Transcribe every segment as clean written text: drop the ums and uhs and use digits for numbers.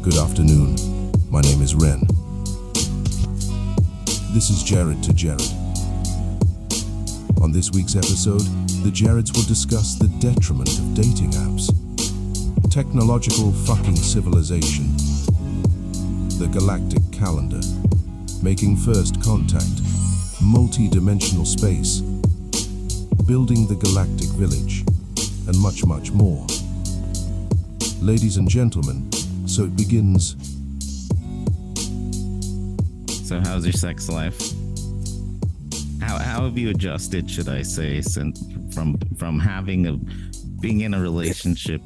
Good afternoon. My name is Ren. This is Jared to Jared. On this week's episode, the Jareds will discuss the detriment of dating apps, technological fucking civilization, the Galactic Calendar, making first contact, multi-dimensional space, building the Galactic Village, and much, much more. Ladies and gentlemen, so it begins. So how's your sex life? How have you adjusted, should I say, since from being in a relationship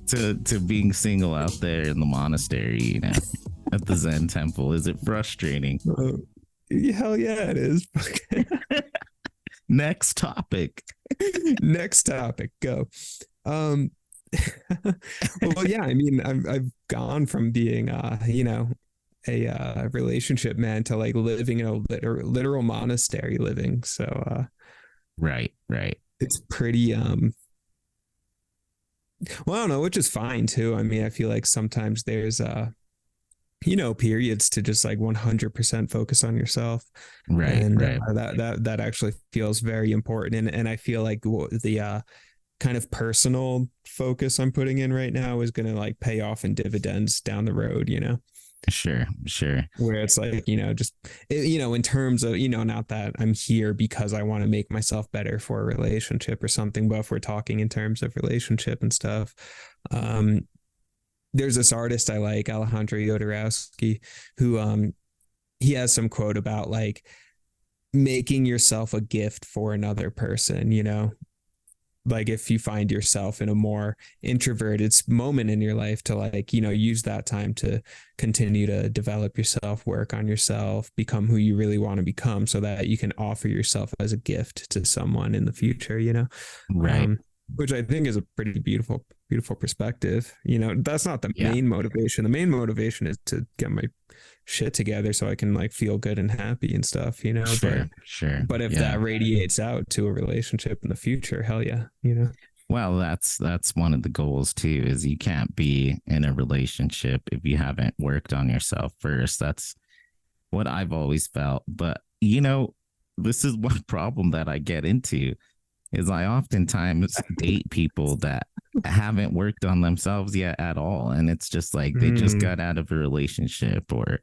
to being single out there in the monastery, you know, at the Zen temple? Is it frustrating? Hell yeah, it is. Next topic. Next topic. Go. Well, yeah. I mean, I've gone from being, a relationship man to like living in a literal monastery living. So, right. it's pretty. Well, I don't know, which is fine too. I mean, I feel like sometimes there's periods to just like 100% focus on yourself. Right. And right. That actually feels very important. And I feel like the kind of personal focus I'm putting in right now is going to like pay off in dividends down the road, you know? Sure. Where it's like, in terms of, not that I'm here because I want to make myself better for a relationship or something, but if we're talking in terms of relationship and stuff, there's this artist I like, Alejandro Jodorowsky, who he has some quote about like making yourself a gift for another person, like if you find yourself in a more introverted moment in your life to like, use that time to continue to develop yourself, work on yourself, become who you really want to become so that you can offer yourself as a gift to someone in the future, Right. Which I think is a pretty beautiful perspective. That's not the main motivation. The main motivation is to get my shit together so I can like feel good and happy and stuff, Sure. But if that radiates out to a relationship in the future, hell yeah, Well, that's one of the goals too, is you can't be in a relationship if you haven't worked on yourself first. That's what I've always felt. But, this is one problem that I get into is I oftentimes date people that haven't worked on themselves yet at all. And it's just like they just got out of a relationship or,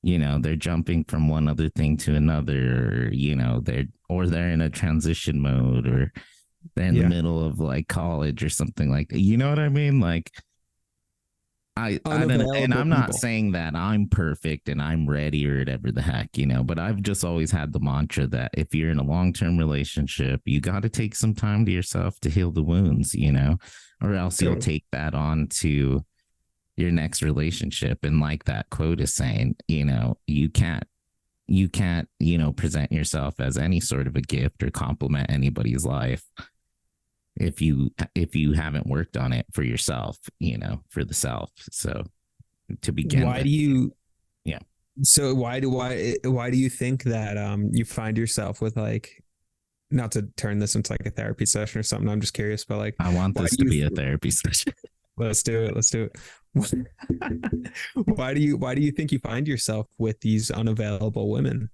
they're jumping from one other thing to another, or they're in a transition mode or they're in the middle of like college or something like that. You know what I mean? Like, I don't know, and I'm not saying that I'm perfect and I'm ready or whatever the heck, but I've just always had the mantra that if you're in a long-term relationship, you got to take some time to yourself to heal the wounds, or else you'll take that on to your next relationship. And like that quote is saying, you can't, present yourself as any sort of a gift or compliment anybody's life if you haven't worked on it for yourself, for the self. So to begin so why do you think that you find yourself with like, not to turn this into like a therapy session or something, I'm just curious, but like I want this to be a therapy session. Let's do it. Why do you think you find yourself with these unavailable women?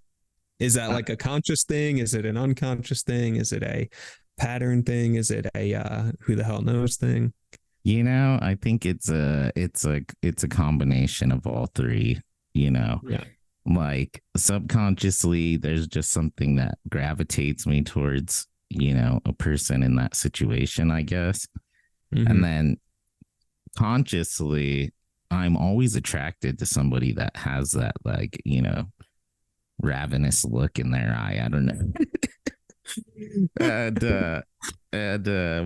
Is that like a conscious thing? Is it an unconscious thing? Is it a pattern thing? Is it a who the hell knows thing? I think it's a combination of all three. Like subconsciously there's just something that gravitates me towards a person in that situation, I guess. And then consciously I'm always attracted to somebody that has that like ravenous look in their eye. I don't know. and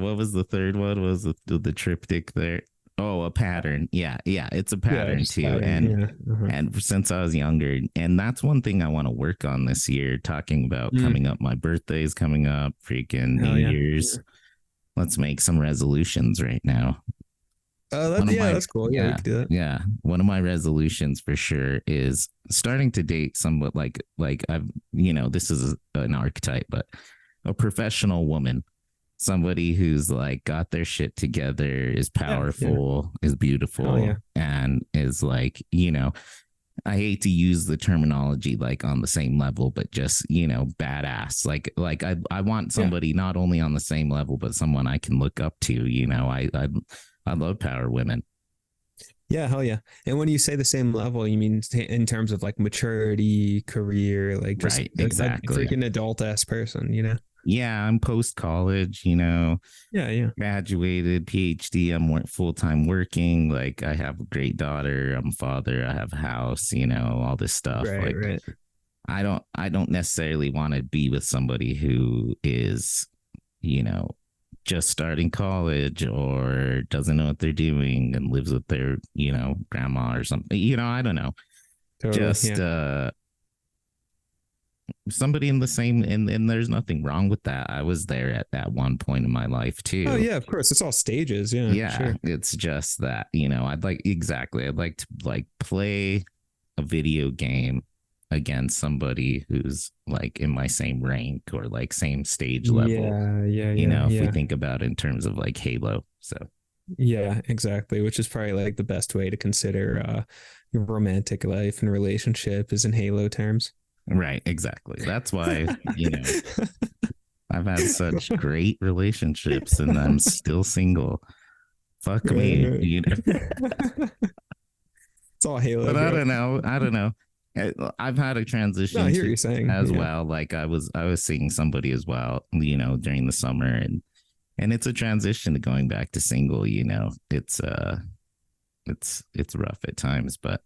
what was the third one? Was the triptych there? Oh, a pattern. Yeah, it's a pattern too. And since I was younger, and that's one thing I want to work on this year, talking about coming up. My birthday's coming up, freaking New Year's. Let's make some resolutions right now. That's cool. Yeah, we can do that. Yeah, one of my resolutions for sure is starting to date somewhat like I've, this is an archetype, but a professional woman, somebody who's like got their shit together, is powerful, is Oh beautiful, yeah. and is like, I hate to use the terminology like on the same level, but just, badass. Like I want Yeah. somebody not only on the same level, but someone I can look up to. I love power women. Yeah, hell yeah. And when you say the same level, you mean in terms of like maturity, career, like just Right, a exactly. freaking adult ass person, you know? Yeah, I'm post college, Yeah, yeah. graduated, PhD. I'm full time working. Like I have a great daughter. I'm a father. I have a house. All this stuff. Right, Like right. I don't necessarily want to be with somebody who is, you know, just starting college or doesn't know what they're doing and lives with their, grandma or something. I don't know. Totally. Just Yeah. somebody in the same, and there's nothing wrong with that. I was there at that one point in my life Oh too. yeah, of course. It's all stages. Yeah, Yeah, sure. it's just that, I'd like to like play a video game against somebody who's like in my same rank or like same stage level, Yeah, yeah, yeah, if we yeah. think about it in terms of like Halo. So, Yeah, exactly. Which is probably like the best way to consider your romantic life and relationship is in Halo terms. right, exactly. That's why, I've had such great relationships and I'm still single. Fuck me, Right, right. It's all Halo, But I bro. don't know. I don't know. I've had a No, I transition hear what to you're saying. as Yeah. well. Like I was seeing somebody as well, during the summer, and it's a transition to going back to single. It's rough at times, Yeah, but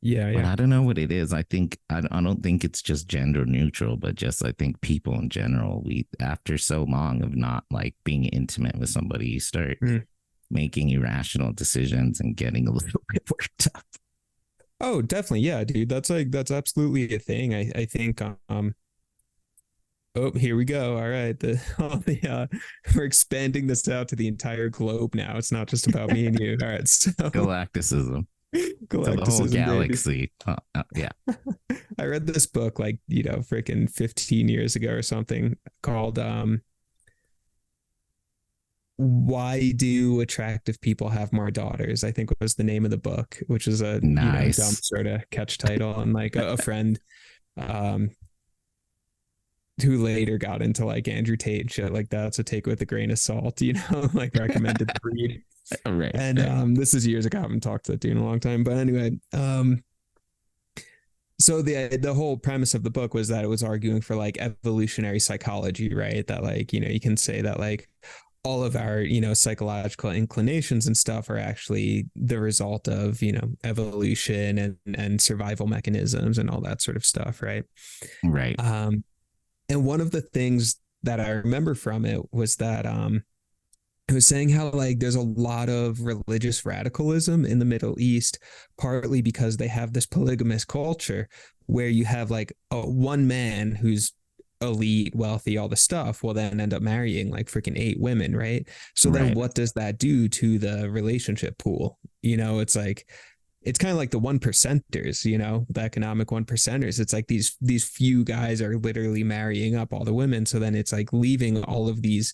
yeah. I don't know what it is. I don't think it's just gender neutral, but just I think people in general, we after so long of not like being intimate with somebody, you start Mm. making irrational decisions and getting a little bit worked up. Oh, definitely. Yeah, dude. That's absolutely a thing. I think oh, here we go. All right. We're expanding this out to the entire globe now. It's not just about me and you. All right. So Galacticism. To the whole galacticism, baby. galaxy. Yeah. I read this book like, freaking 15 years ago or something called Why Do Attractive People Have More Daughters? I think was the name of the book, which is a, dumb Nice. sort of catch title. And like a friend um who later got into like Andrew Tate and shit like that. So take with a grain of salt, like recommended the read. Right. And this is years ago. I haven't talked to that dude in a long time. But anyway, so the whole premise of the book was that it was arguing for like evolutionary psychology, right? That like, you can say that like all of our, psychological inclinations and stuff are actually the result of, evolution and survival mechanisms and all that sort of stuff, right? Right. And one of the things that I remember from it was that it was saying how like there's a lot of religious radicalism in the Middle East, partly because they have this polygamous culture where you have like one man who's elite, wealthy, all the stuff, will then end up marrying like freaking 8 women, right? So then Right. what does that do to the relationship pool? It's like it's kind of like the one percenters, the economic one percenters. It's like these few guys are literally marrying up all the women. So then it's like leaving all of these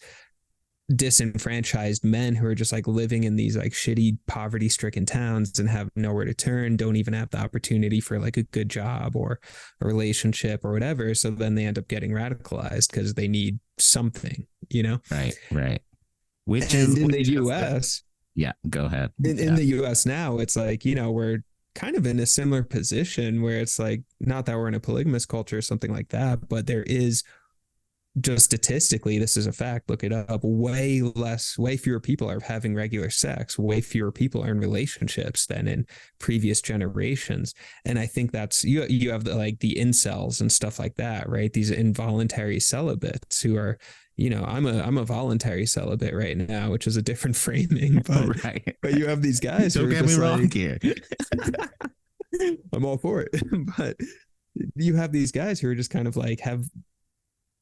disenfranchised men who are just like living in these like shitty poverty stricken towns and have nowhere to turn, don't even have the opportunity for like a good job or a relationship or whatever. So then they end up getting radicalized because they need something. Right. Right. And in the Which is US, yeah, go ahead. in the US now, it's like, we're kind of in a similar position where it's like, not that we're in a polygamous culture or something like that, but there is just statistically, this is a fact, look it up, way fewer people are having regular sex, way fewer people are in relationships than in previous generations. And I think that's you have the incels and stuff like that, right? These involuntary celibates who are, I'm a voluntary celibate right now, which is a different framing, but Right. but you have these guys who Don't are get me just wrong like, here. I'm all for it. But you have these guys who are just kind of like have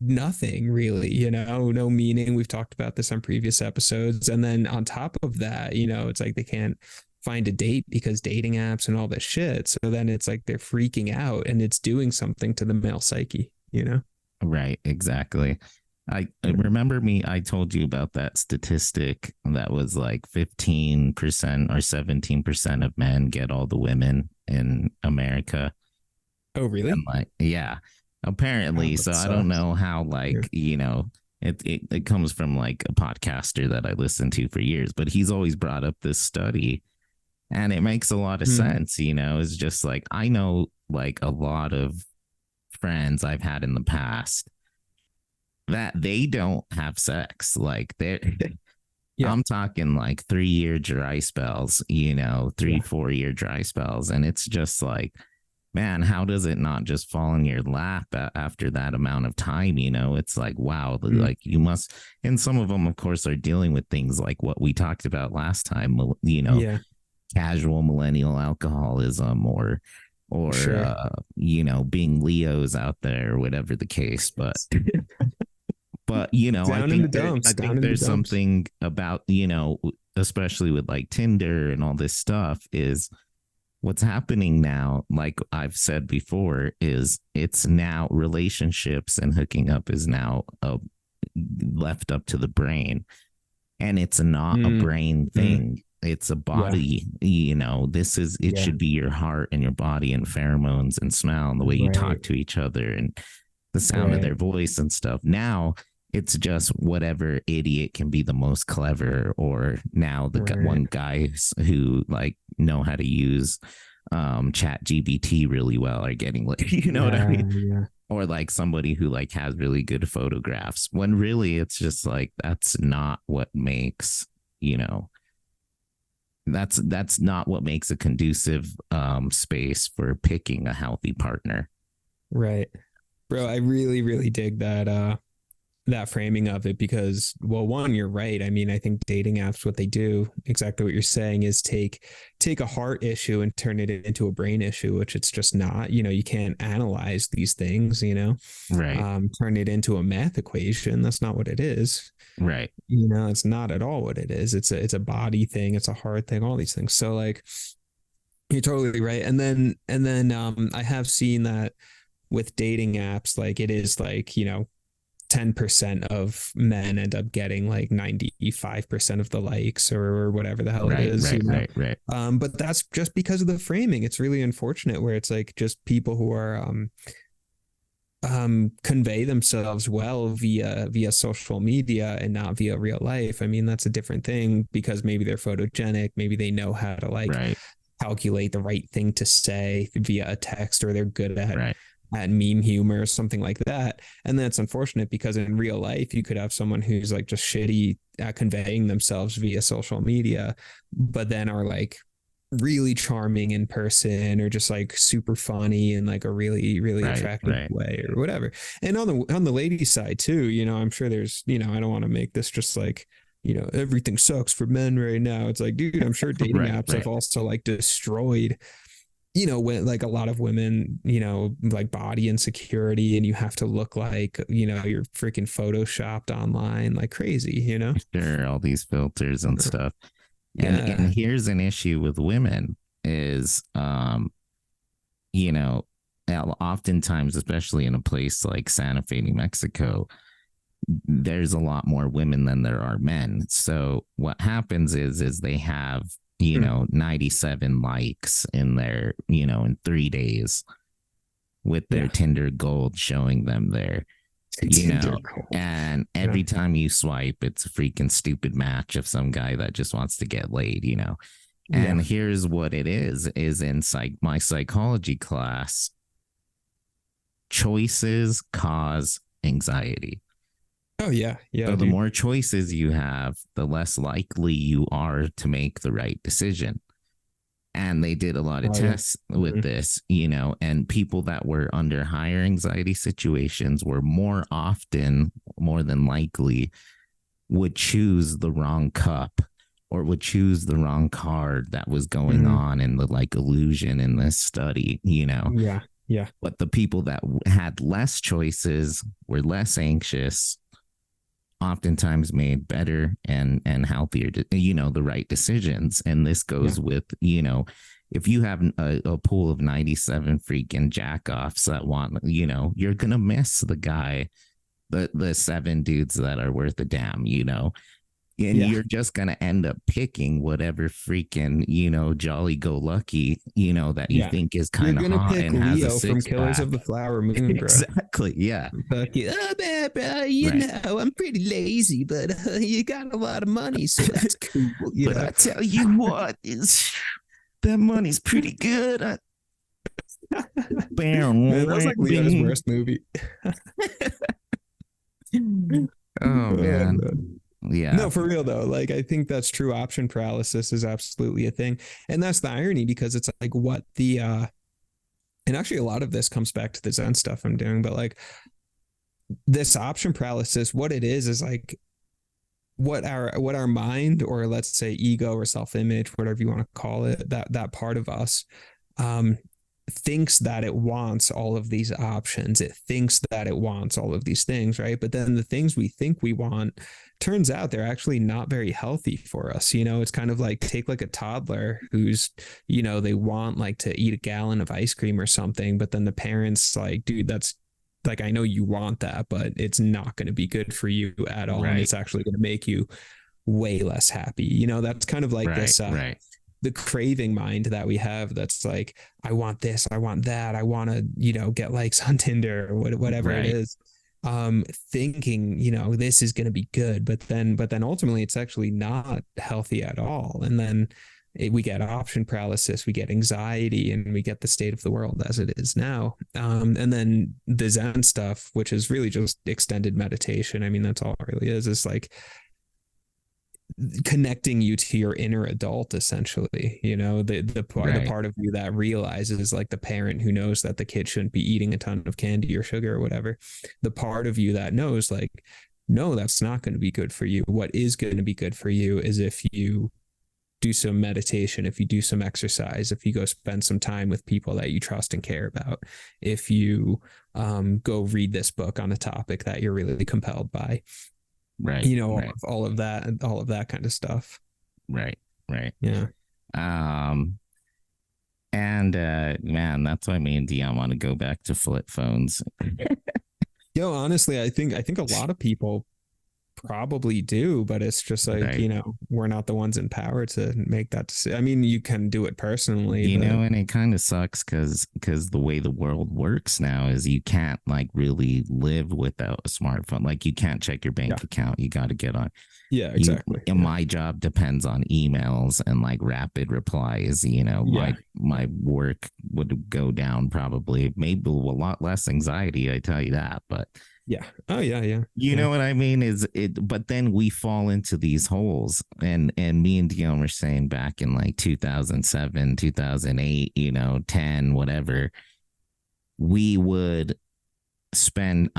nothing really, no meaning. We've talked about this on previous episodes. And then on top of that, it's like they can't find a date because dating apps and all this shit. So then it's like they're freaking out and it's doing something to the male psyche. Right. Exactly. I remember I told you about that statistic that was like 15% or 17% of men get all the women in America. Oh, And really? like, yeah, Oh, apparently. that So I don't sucks. know how, Yeah. like, it comes from like a podcaster that I listened to for years, but he's always brought up this study and it makes a lot of Hmm. sense. It's just like, I know like a lot of friends I've had in the past that they don't have sex. Like they're, Yeah. I'm talking like 3 year dry spells, three, Yeah. 4 year dry spells. And it's just like, man, how does it not just fall in your lap after that amount of time? It's like, wow, Mm. like you must, and some of them, of course, are dealing with things like what we talked about last time, Yeah. casual millennial alcoholism or Sure. being Leos out there, or whatever the case. But I Down in the think dumps. I Down think in the there's dumps. something about, especially with like Tinder and all this stuff, is what's happening now, like I've said before, is it's now relationships and hooking up is now left up to the brain, and it's not a Mm. brain Mm. thing. It's a Yeah. body. It Yeah. should be your heart and your body and pheromones and smell and the way you Right. talk to each other and the sound of Right. their voice and stuff. Now it's just whatever idiot can be the most clever, or now the Right. one guy who like know how to use chat GBT really well are getting like, you know what I Yeah. mean? Yeah. Or like somebody who like has really good photographs, when really it's just like, that's not what makes, you know that's not what makes a conducive space for picking a healthy partner. Right. Bro, I really, really dig that framing of it because, well, one, you're right. I mean, I think dating apps, what they do, exactly what you're saying, is take a heart issue and turn it into a brain issue, which it's just not. You can't analyze these things. Right. Turn it into a math equation. That's not what it is. Right. It's not at all what it is. It's a body thing. It's a heart thing. All these things. So like, you're totally right. And then I have seen that with dating apps, like it is like 10% of men end up getting like 95% of the likes or whatever the hell it Right. is, Right. Right. Right. but that's just because of the framing. It's really unfortunate where it's like just people who are convey themselves well via social media and not via real life. I mean, that's a different thing because maybe they're photogenic, maybe they know how to like Right. calculate the right thing to say via a text, or they're good Right. at meme humor or something like that. And that's unfortunate because in real life you could have someone who's like just shitty at conveying themselves via social media, but then are like really charming in person, or just like super funny in like a really, really Right. attractive Right. way or whatever. And on the ladies side too, I'm sure there's, I don't want to make this just like, everything sucks for men right now. It's like, dude, I'm sure dating Right. apps have Right. also like destroyed, when like a lot of women, like body insecurity, and you have to look like, you're freaking photoshopped online like crazy. Sure. All these filters and stuff. And Yeah. here's an issue with women is, you know, oftentimes, especially in a place like Santa Fe, New Mexico, there's a lot more women than there are men. So what happens is they have, Hmm. 97 likes in their, in 3 days with their Yeah. Tinder gold showing them there, Tinder gold. and Yeah. every time you swipe, it's a freaking stupid match of some guy that just wants to get laid. Yeah. And here's what it is in my psychology class, choices cause anxiety. Oh yeah. Yeah, So the dude. more choices you have, the less likely you are to make the right decision. And they did a lot of Oh yeah. tests with Mhm. this, and people that were under higher anxiety situations were more than likely would choose the wrong cup or would choose the wrong card that was going Mhm. on in the like illusion in this study. Yeah. Yeah. But the people that had less choices were less anxious, oftentimes made better and healthier, the right decisions. And this Yeah. goes with, if you have a pool of 97 freaking jack offs that want, you're going to miss the guy the seven dudes that are worth a damn, you know. And Yeah. you're just gonna end up picking whatever freaking, you know, jolly go lucky, you know, that you Yeah. think is You're kind of gonna hot pick and has a Leo from six Killers pack. of the Flower Moon, bro. Exactly. Yeah. Fuck you. Oh, man, bro, you Right. know, I'm pretty lazy, but you got a lot of money, so that's cool. You But know? I tell you what, is that money's pretty good. Man, that was like Leo's worst movie. Oh man. Man. Yeah. No, for real though. Like, I think that's true. Option paralysis is absolutely a thing. And that's the irony, because it's like what the and actually a lot of this comes back to the Zen stuff I'm doing, but like this option paralysis, what it is like what our mind, or let's say ego or self-image, whatever you want to call it, that part of us um thinks that it wants all of these options. It thinks that it wants all of these things, right? But then the things we think we want, turns out they're actually not very healthy for us. You know, it's kind of like, take like a toddler who's, you know, they want like to eat a gallon of ice cream or something, but then the parents like, dude, that's like, I know you want that, but it's not going to be good for you at all. Right. And it's actually going to make you way less happy. You know, that's kind of like Right. this, Right. the craving mind that we have, that's like, I want this, I want that, I want to, you know, get likes on Tinder or whatever Right. it is, thinking, you know, this is going to be good, but then ultimately it's actually not healthy at all. And then we get option paralysis, we get anxiety, and we get the state of the world as it is now. And then the Zen stuff, which is really just extended meditation, I mean, that's all it really is like connecting you to your inner adult, essentially. You know, the part of you that realizes, like the parent who knows that the kid shouldn't be eating a ton of candy or sugar or whatever, the part of you that knows, like, no, that's not going to be good for you. What is going to be good for you is if you do some meditation, if you do some exercise, if you go spend some time with people that you trust and care about, if you go read this book on a topic that you're really compelled by. Right. You know, right. all of that kind of stuff. Right. Yeah. And man, that's why me and Dion want to go back to flip phones. Yo, honestly, I think a lot of people probably do, but it's just like, Right. you know, we're not the ones in power to make that decision. I mean, you can do it personally, You but know, and it kind of sucks because the way the world works now is you can't like really live without a smartphone. Like you can't check your bank account. You got to get on. Yeah, exactly. And my job depends on emails and like rapid replies. You know, my work would go down probably, maybe a lot less anxiety. I tell you that, but yeah. Oh yeah. You know what I mean? Is it? But then we fall into these holes, and me and Dion were saying back in like 2007, 2008, you know, 10, whatever, I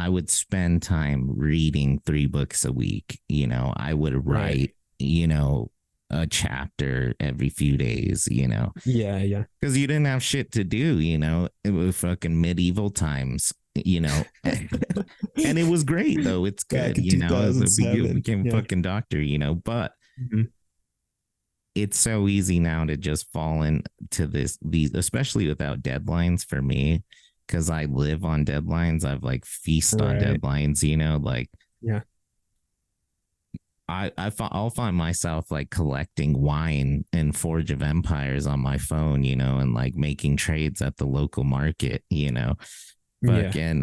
would spend time reading 3 books a week. You know, I would write, you know, a chapter every few days, you know. Yeah. Because you didn't have shit to do, you know. It was fucking medieval times, you know. And it was great though. It's good, you know. You became a fucking doctor, you know. But it's so easy now to just fall into these, especially without deadlines for me, because I live on deadlines. I've like feast on deadlines, you know, like I'll find myself like collecting wine and Forge of Empires on my phone, you know, and like making trades at the local market, you know. Fucking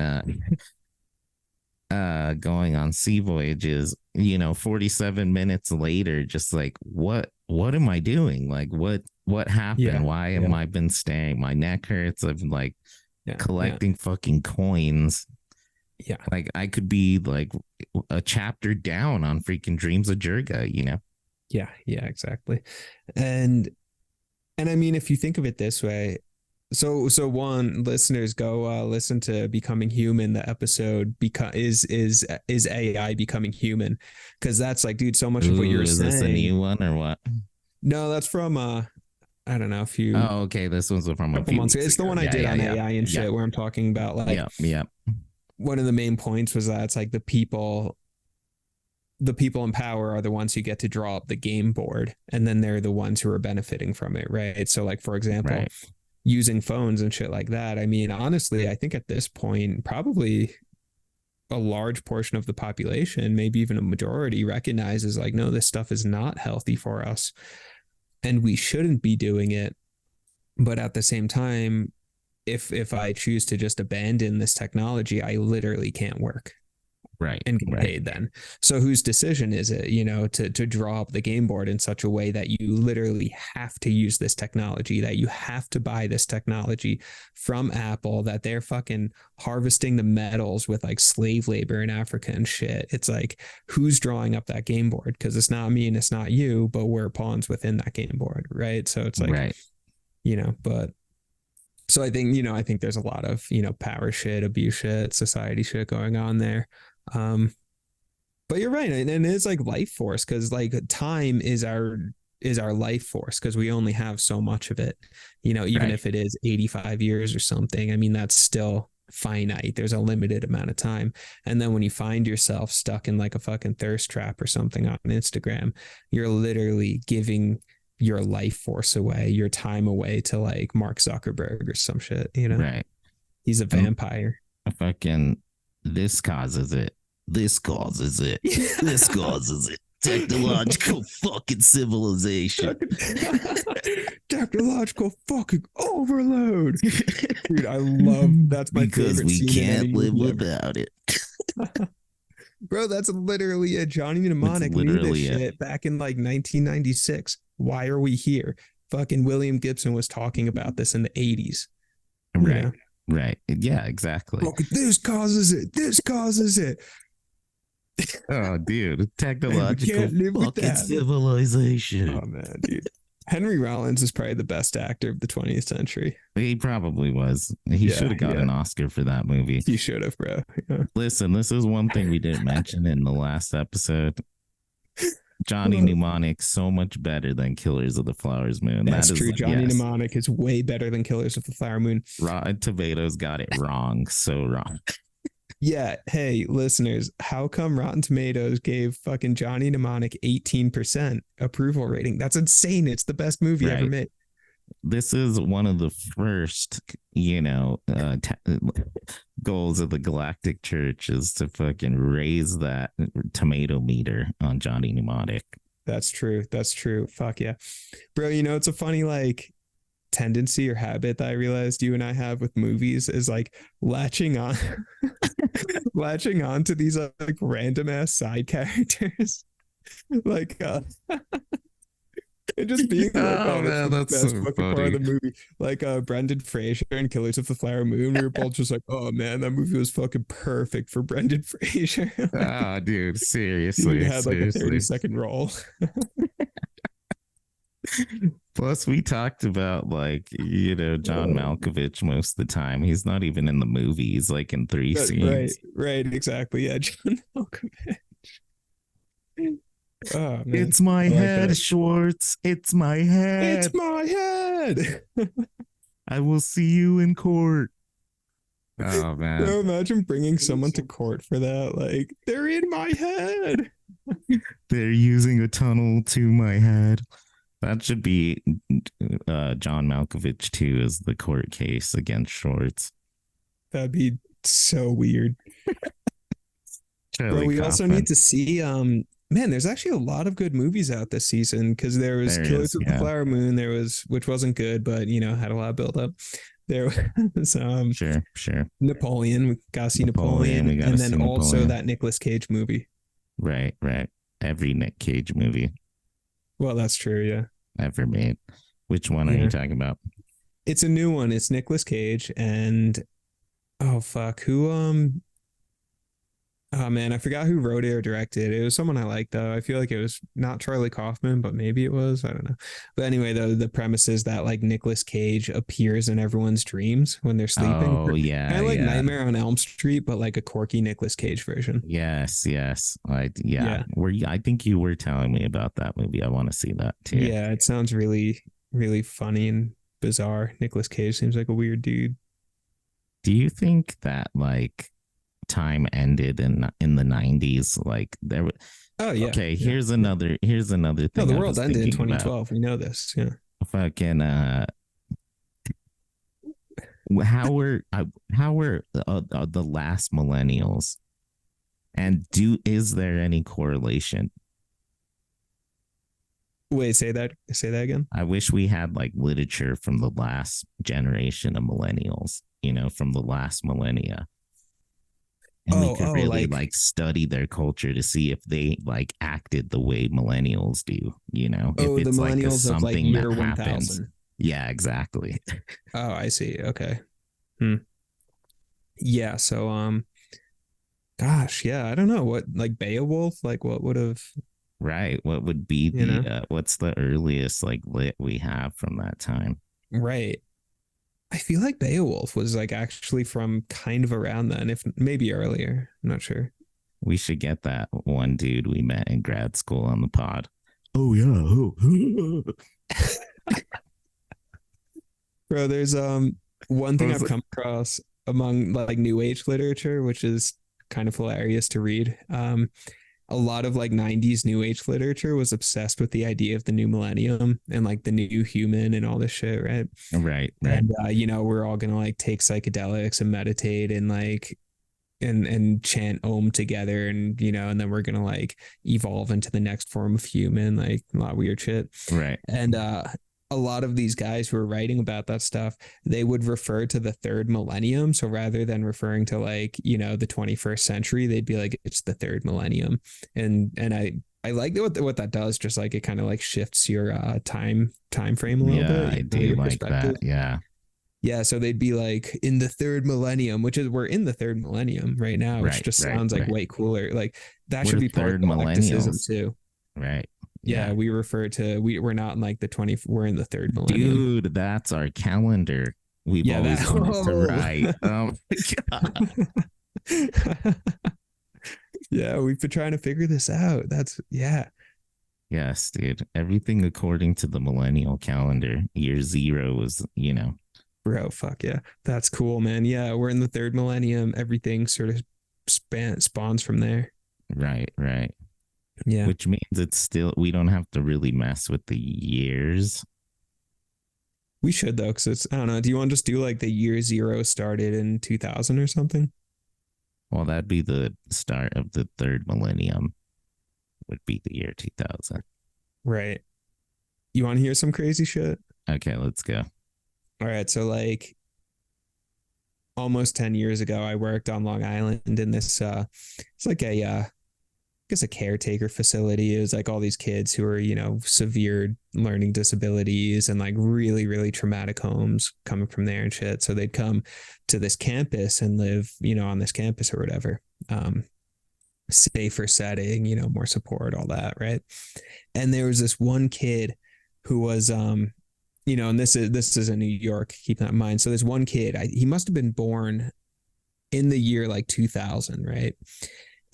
going on sea voyages, you know, 47 minutes later, just like what am I doing? Like what happened? Why am I been staying? My neck hurts. I've been like collecting fucking coins. Yeah. Like I could be like a chapter down on freaking Dreams of Jurga, you know? Yeah, exactly. And I mean, if you think of it this way, so one, listeners, go listen to Becoming Human, the episode is AI becoming human, because that's like, dude, so much of what you're saying. Is this a new one or what? No, that's from I don't know if you. Oh, okay. This one's from a few months ago. It's the one I did on AI and shit, where I'm talking about like one of the main points was that it's like the people in power are the ones who get to draw up the game board, and then they're the ones who are benefiting from it, right? So like, for example, using phones and shit like that. I mean, honestly, I think at this point, probably a large portion of the population, maybe even a majority, recognizes like, no, this stuff is not healthy for us and we shouldn't be doing it. But at the same time, if I choose to just abandon this technology, I literally can't work Right. and get paid then. So whose decision is it, to draw up the game board in such a way that you literally have to use this technology, that you have to buy this technology from Apple, that they're fucking harvesting the metals with like slave labor in Africa and shit. It's like, who's drawing up that game board? Because it's not me and it's not you, but we're pawns within that game board, right? So it's like, right. But so I think there's a lot of, power shit, abuse shit, society shit going on there. But you're right. And it is like life force, because like time is our life force, because we only have so much of it, even if it is 85 years or something. I mean, that's still finite. There's a limited amount of time. And then when you find yourself stuck in like a fucking thirst trap or something on Instagram, you're literally giving your life force away, your time away to like Mark Zuckerberg or some shit, Right. He's a vampire. Fucking this causes it. This causes it. This causes it. Technological fucking civilization. Technological fucking overload. Dude, I love that's my because favorite we scene can't live without it. Bro, that's literally a Johnny Mnemonic knew this shit back in like 1996. Why are we here? Fucking William Gibson was talking about this in the 80s. Right. Right. Yeah, exactly. Look, this causes it. This causes it. Oh, dude. Technological fucking civilization. Oh, man, dude. Henry Rollins is probably the best actor of the 20th century. He probably was. He should have got an Oscar for that movie. He should have, bro. Yeah. Listen, this is one thing we didn't mention in the last episode. Johnny Mnemonic so much better than Killers of the Flower Moon. That's true. Johnny Mnemonic is way better than Killers of the Flower Moon. Rotten Tomatoes got it wrong. So wrong. Yeah. Hey, listeners, how come Rotten Tomatoes gave fucking Johnny Mnemonic 18% approval rating? That's insane. It's the best movie ever made. This is one of the first, goals of the Galactic Church is to fucking raise that tomato meter on Johnny Mnemonic. That's true. That's true. Fuck yeah. Bro, it's a funny like tendency or habit that I realized you and I have with movies is like latching on to these like random ass side characters. Like and just being like, man, that's the best so fucking funny. part of the movie. Like Brendan Fraser in Killers of the Flower Moon. We were both just like, oh man, that movie was fucking perfect for Brendan Fraser. Dude, seriously. He had like a 30-second role. Plus, we talked about like, John Malkovich most of the time. He's not even in the movie. He's like in 3 scenes. Right, exactly. Yeah, John Malkovich. Oh, man. It's my head, Schwartz. It's my head. It's my head. I will see you in court. Oh, man. Bro, imagine bringing someone to court for that. Like, they're in my head. They're using a tunnel to my head. That should be John Malkovich too, as the court case against Schwartz. That'd be so weird. Bro, we also need to see man, there's actually a lot of good movies out this season, because there was Killers of the Flower Moon, which wasn't good, but had a lot of build up. There was sure Napoleon. We gotta see Napoleon, and then also that Nicolas Cage movie. Right. Every Nick Cage movie. Well, that's true, yeah. Ever made. Which one are you talking about? It's a new one. It's Nicolas Cage and oh fuck, who oh man, I forgot who wrote it or directed. It was someone I liked though. I feel like it was not Charlie Kaufman, but maybe it was. I don't know. But anyway, the premise is that like Nicolas Cage appears in everyone's dreams when they're sleeping. Oh yeah, kind of like Nightmare on Elm Street, but like a quirky Nicolas Cage version. Yes. I think you were telling me about that movie. I want to see that too. Yeah, it sounds really, really funny and bizarre. Nicolas Cage seems like a weird dude. Do you think that like time ended in the 90s? Like there was okay, here's another thing. No, the world ended in 2012. We know this. Yeah. Fucking how were the last millennials And is there any correlation? Wait, say that again. I wish we had like literature from the last generation of millennials, from the last millennia. And we could really like study their culture to see if they like acted the way millennials do, if the it's like millennials of like something year that 1000. happens. Yeah, exactly. Oh, I see. Okay. Yeah. So, gosh, yeah, I don't know what, like Beowulf, like what would have, Right. What would be what's the earliest like lit we have from that time? right. I feel like Beowulf was like actually from kind of around then, if maybe earlier. I'm not sure. We should get that one dude we met in grad school on the pod. Oh yeah. Oh. Bro, there's one thing I've come across among like new age literature, which is kind of hilarious to read. A lot of like 90s new age literature was obsessed with the idea of the new millennium and like the new human and all this shit, right? Right. And we're all gonna like take psychedelics and meditate and like and chant Om together, and and then we're gonna like evolve into the next form of human, like a lot of weird shit. Right. And a lot of these guys who are writing about that stuff, they would refer to the third millennium. So rather than referring to like, the 21st century, they'd be like, it's the third millennium. And I like what that does. Just like it kind of like shifts your time frame a little bit. I do like that. Yeah. Yeah. So they'd be like in the third millennium, which is we're in the third millennium right now, which just sounds like way cooler. Like that should be part of millennials too. Right. Yeah, we refer to we're not in like the 20, we're in the third millennium. Dude, that's our calendar. We've always wanted to write. Oh my god. Yeah, we've been trying to figure this out. Yes, dude. Everything according to the millennial calendar. Year 0 was, Bro, fuck yeah. That's cool, man. Yeah, we're in the third millennium. Everything sort of spawns from there. Right. Yeah. Which means we don't have to really mess with the years. We should though, because it's, I don't know. Do you want to just do like the year 0 started in 2000 or something? Well, that'd be the start of the third millennium, would be the year 2000. Right. You want to hear some crazy shit? Okay, let's go. All right. So like almost 10 years ago, I worked on Long Island in this, it's like a caretaker facility. It was like all these kids who are, severe learning disabilities and like really, really traumatic homes coming from there and shit. So they'd come to this campus and live, on this campus or whatever. Safer setting, more support, all that. Right. And there was this one kid who was, and this is in New York, keep that in mind. So this one kid, he must have been born in the year like 2000, right?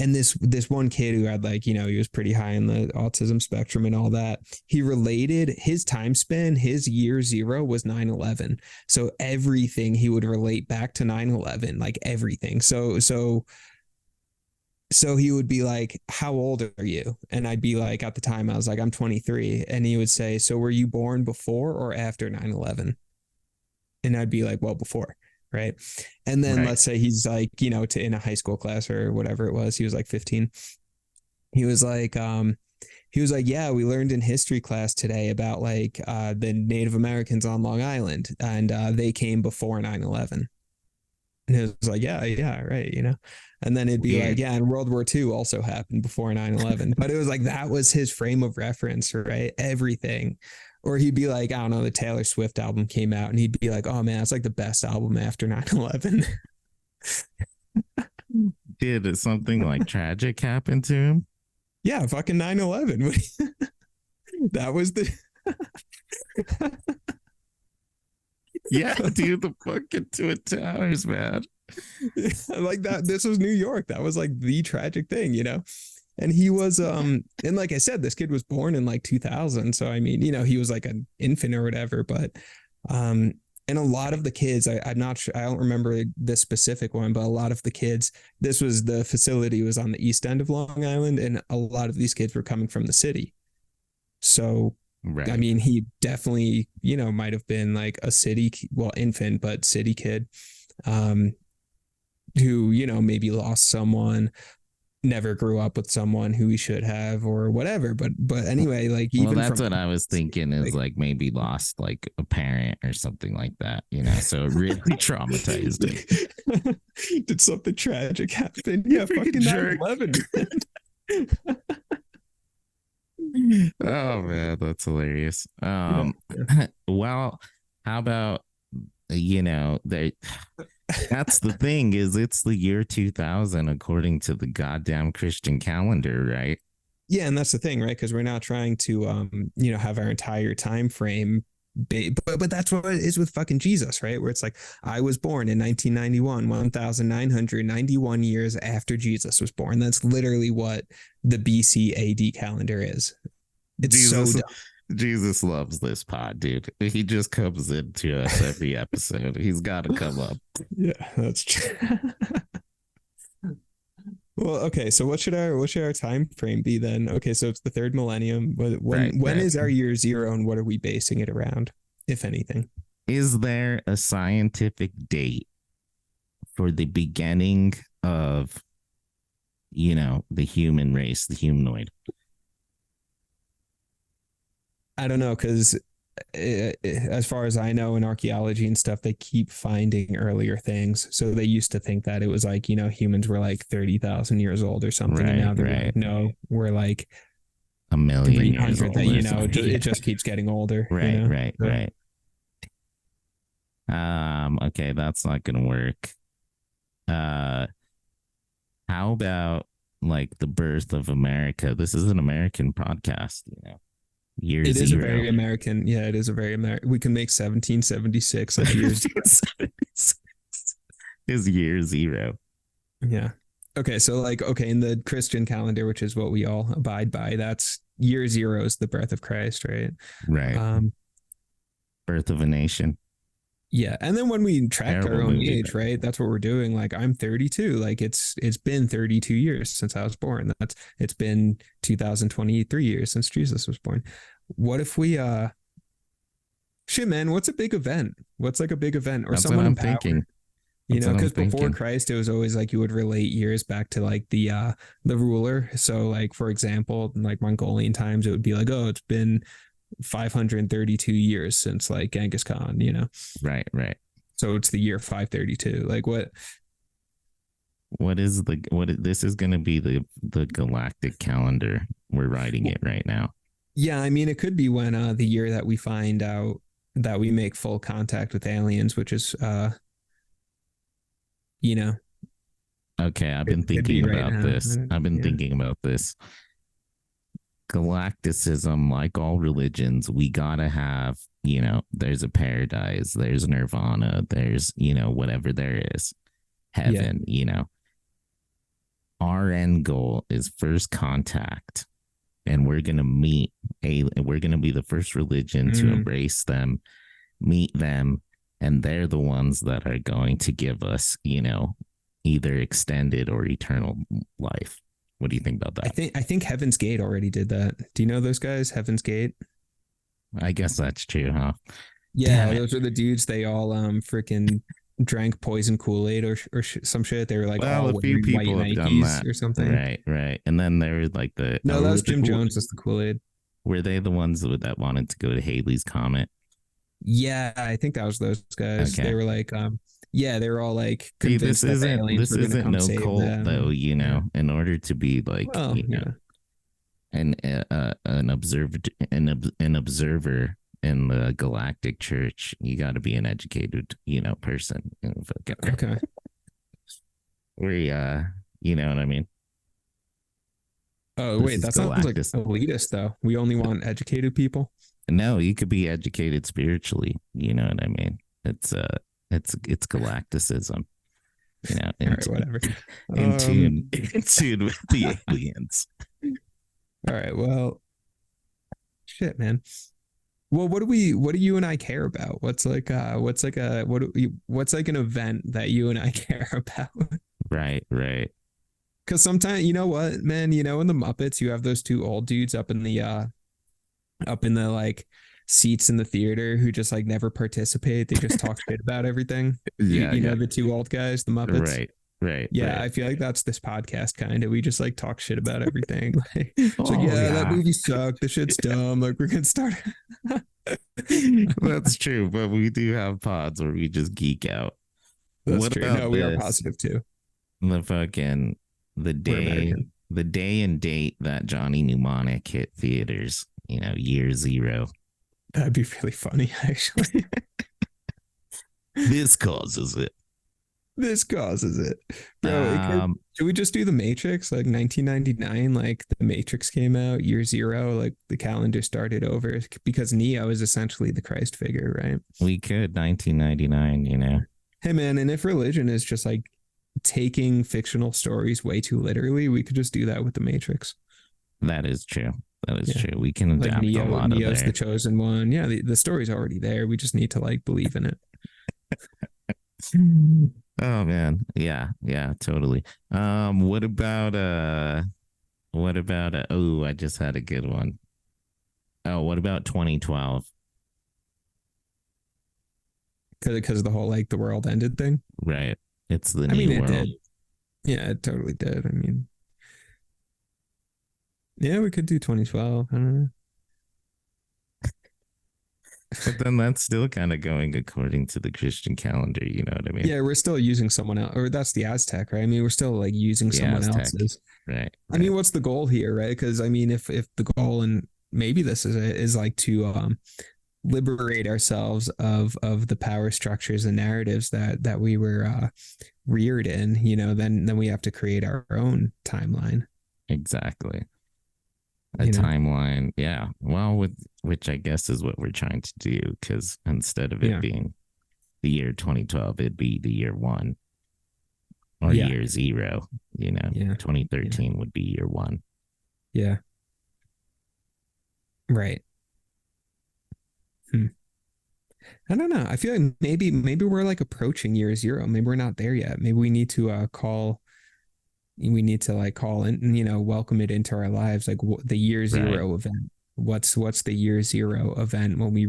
And this one kid who had like, he was pretty high in the autism spectrum and all that, he related his time span, his year 0 was 9/11. So everything he would relate back to 9/11, like everything. So he would be like, how old are you? And I'd be like, at the time I was like, I'm 23. And he would say, so were you born before or after 9/11? And I'd be like, well, before. Right. And then let's say he's like, in a high school class or whatever it was, he was like 15. He was like, yeah, we learned in history class today about like the Native Americans on Long Island, and they came before 9/11. And it was like, yeah, right, And then it'd be like, yeah, and World War II also happened before 9/11. But it was like, that was his frame of reference, right? Everything. Or he'd be like, I don't know, the Taylor Swift album came out, and he'd be like, oh man, it's like the best album after 9/11. Did something like tragic happen to him? Yeah, fucking 9/11. That was the yeah, dude, the fucking Twin Towers, man. Like that. This was New York. That was like the tragic thing, And he was, and like I said, this kid was born in like 2000. So, I mean, he was like an infant or whatever, but, and a lot of the kids, I'm not sure, I don't remember the specific one, but a lot of the kids, the facility was on the east end of Long Island, and a lot of these kids were coming from the city. So, I mean, he definitely, might have been like a infant, but city kid, who, maybe lost someone, never grew up with someone who he should have or whatever. But anyway, like Well, even that's from what I was thinking is like maybe lost like a parent or something like that, you know, so it really traumatized him. did something tragic happen? Yeah, fucking jerk. 9/11. Oh man, that's hilarious. Yeah. Well, how about you know, that's the thing is it's the year 2000 according to the goddamn Christian calendar, right? Yeah, and that's the thing, right? Because we're not trying to have our entire time frame but that's what it is with fucking Jesus, right? Where it's like I was born in 1991, 1991 years after Jesus was born. That's literally what the BC AD calendar is. It's Jesus, so dumb. Jesus loves this pod, dude. He just comes into us every episode. He's got to come up. Yeah, that's true. Well, okay, so what should our time frame be then? Okay, so it's the third millennium. When is our year zero, and what are we basing it around, if anything? Is there a scientific date for the beginning of, you know, the human race, the humanoid? I don't know, because as far as I know in archaeology and stuff, they keep finding earlier things. So they used to think that it was like, humans were like 30,000 years old or something. Right, and now they're right. like, no, we're like a million years old. It just keeps getting older. Right, right. Okay, that's not gonna work. How about like the birth of America? This is an American podcast, you know. Year it zero. Is a very American. Yeah, it is a very American. We can make 1776 like years. Is year zero. Yeah. Okay, so in the Christian calendar, which is what we all abide by, that's year zero is the birth of Christ, right? Right. Birth of a nation. Yeah, and then when we track Terrible our own movie, age, right? That's what we're doing. Like I'm 32. Like it's been 32 years since I was born. It's been 2023 years since Jesus was born. What if we shit, man, what's a big event? What's like a big event or That's someone what I'm in power? thinking. Because before Christ, it was always like you would relate years back to like the ruler. So like for example, in like Mongolian times, it would be like, oh, it's been 532 years since like Genghis Khan, Right. So it's the year 532. Like this is going to be the Galactic Calendar. We're writing it right now. Yeah, I mean it could be when the year that we find out that we make full contact with aliens, which is okay, I've been thinking about this. I've been thinking about this. Galacticism, like all religions, we gotta have, there's a paradise, there's nirvana, there's, whatever there is, heaven, Our end goal is first contact, and we're gonna be the first religion to embrace them, meet them, and they're the ones that are going to give us, either extended or eternal life. What do you think about that? I think Heaven's Gate already did that. Do you know those guys? Heaven's Gate. I guess that's true, huh? Yeah, those are the dudes. They all freaking drank poison Kool-Aid or some shit. They were like, well, a few people have done that or something. Right. And then there was like that was Jim Jones. That's the Kool-Aid. Were they the ones that wanted to go to Halley's Comet? Yeah, I think that was those guys. Okay. They were like, they were all like convinced this isn't no cult them. Though, in order to be like an observer in the Galactic Church, you got to be an educated person. Okay. We you know what I mean? Oh wait, that sounds like elitist though. We only want educated people. No, you could be educated spiritually. You know what I mean? It's Galacticism. Whatever. In tune with the aliens. All right. Well, shit, man. Well, what do you and I care about? What's like an event that you and I care about? Right. Because sometimes, you know what, man, in the Muppets, you have those two old dudes up in the like seats in the theater who just like never participate. They just talk shit about everything. Yeah, the two old guys, the Muppets. Right. Right. Yeah, Right. I feel like that's this podcast kind of. We just like talk shit about everything. Like, it's like, Oh yeah, that yeah. movie sucked. The shit's dumb. Like, we're gonna start. That's true, but we do have pods where we just geek out. That's What true. about No, we are this? positive too. The fucking the We're day American. the day and date that Johnny Mnemonic hit theaters, year zero. That'd be really funny, actually. This causes it. This causes it, bro. Um, Should we just do the Matrix, like 1999? Like the Matrix came out year zero. Like the calendar started over because Neo is essentially the Christ figure, right? we could 1999. Hey man, and if religion is just like taking fictional stories way too literally, we could just do that with the Matrix. That is true. That is Yeah. true. We can Like adapt a lot of Neo's there. the chosen one. Yeah, the story's already there. We just need to like believe in it. Oh man. Yeah, yeah, totally. What about oh, I just had a good one. Oh, what about 2012? Because the whole like the world ended thing. Right. It's the I mean, new it world. did. Yeah, it totally did. I mean, yeah, we could do 2012. I don't know. But then that's still kind of going according to the Christian calendar, you know what I mean? Yeah, we're still using someone else, or that's the Aztec, right? I mean, we're still like using The someone Aztec. else's. Right. I mean, what's the goal here, right? Because I mean, if the goal, and maybe this is it, is like to liberate ourselves of the power structures and narratives that we were reared in, then we have to create our own timeline. Exactly. A You know? timeline. Yeah. Well, which I guess is what we're trying to do, because instead of it Yeah. being the year 2012, it'd be the year one or Yeah. year zero. Yeah. 2013 would be year one. Yeah. Right. I don't know. I feel like maybe we're like approaching year zero. Maybe we're not there yet. Maybe we need to call in and welcome it into our lives, like the year zero event. What's the year zero event when we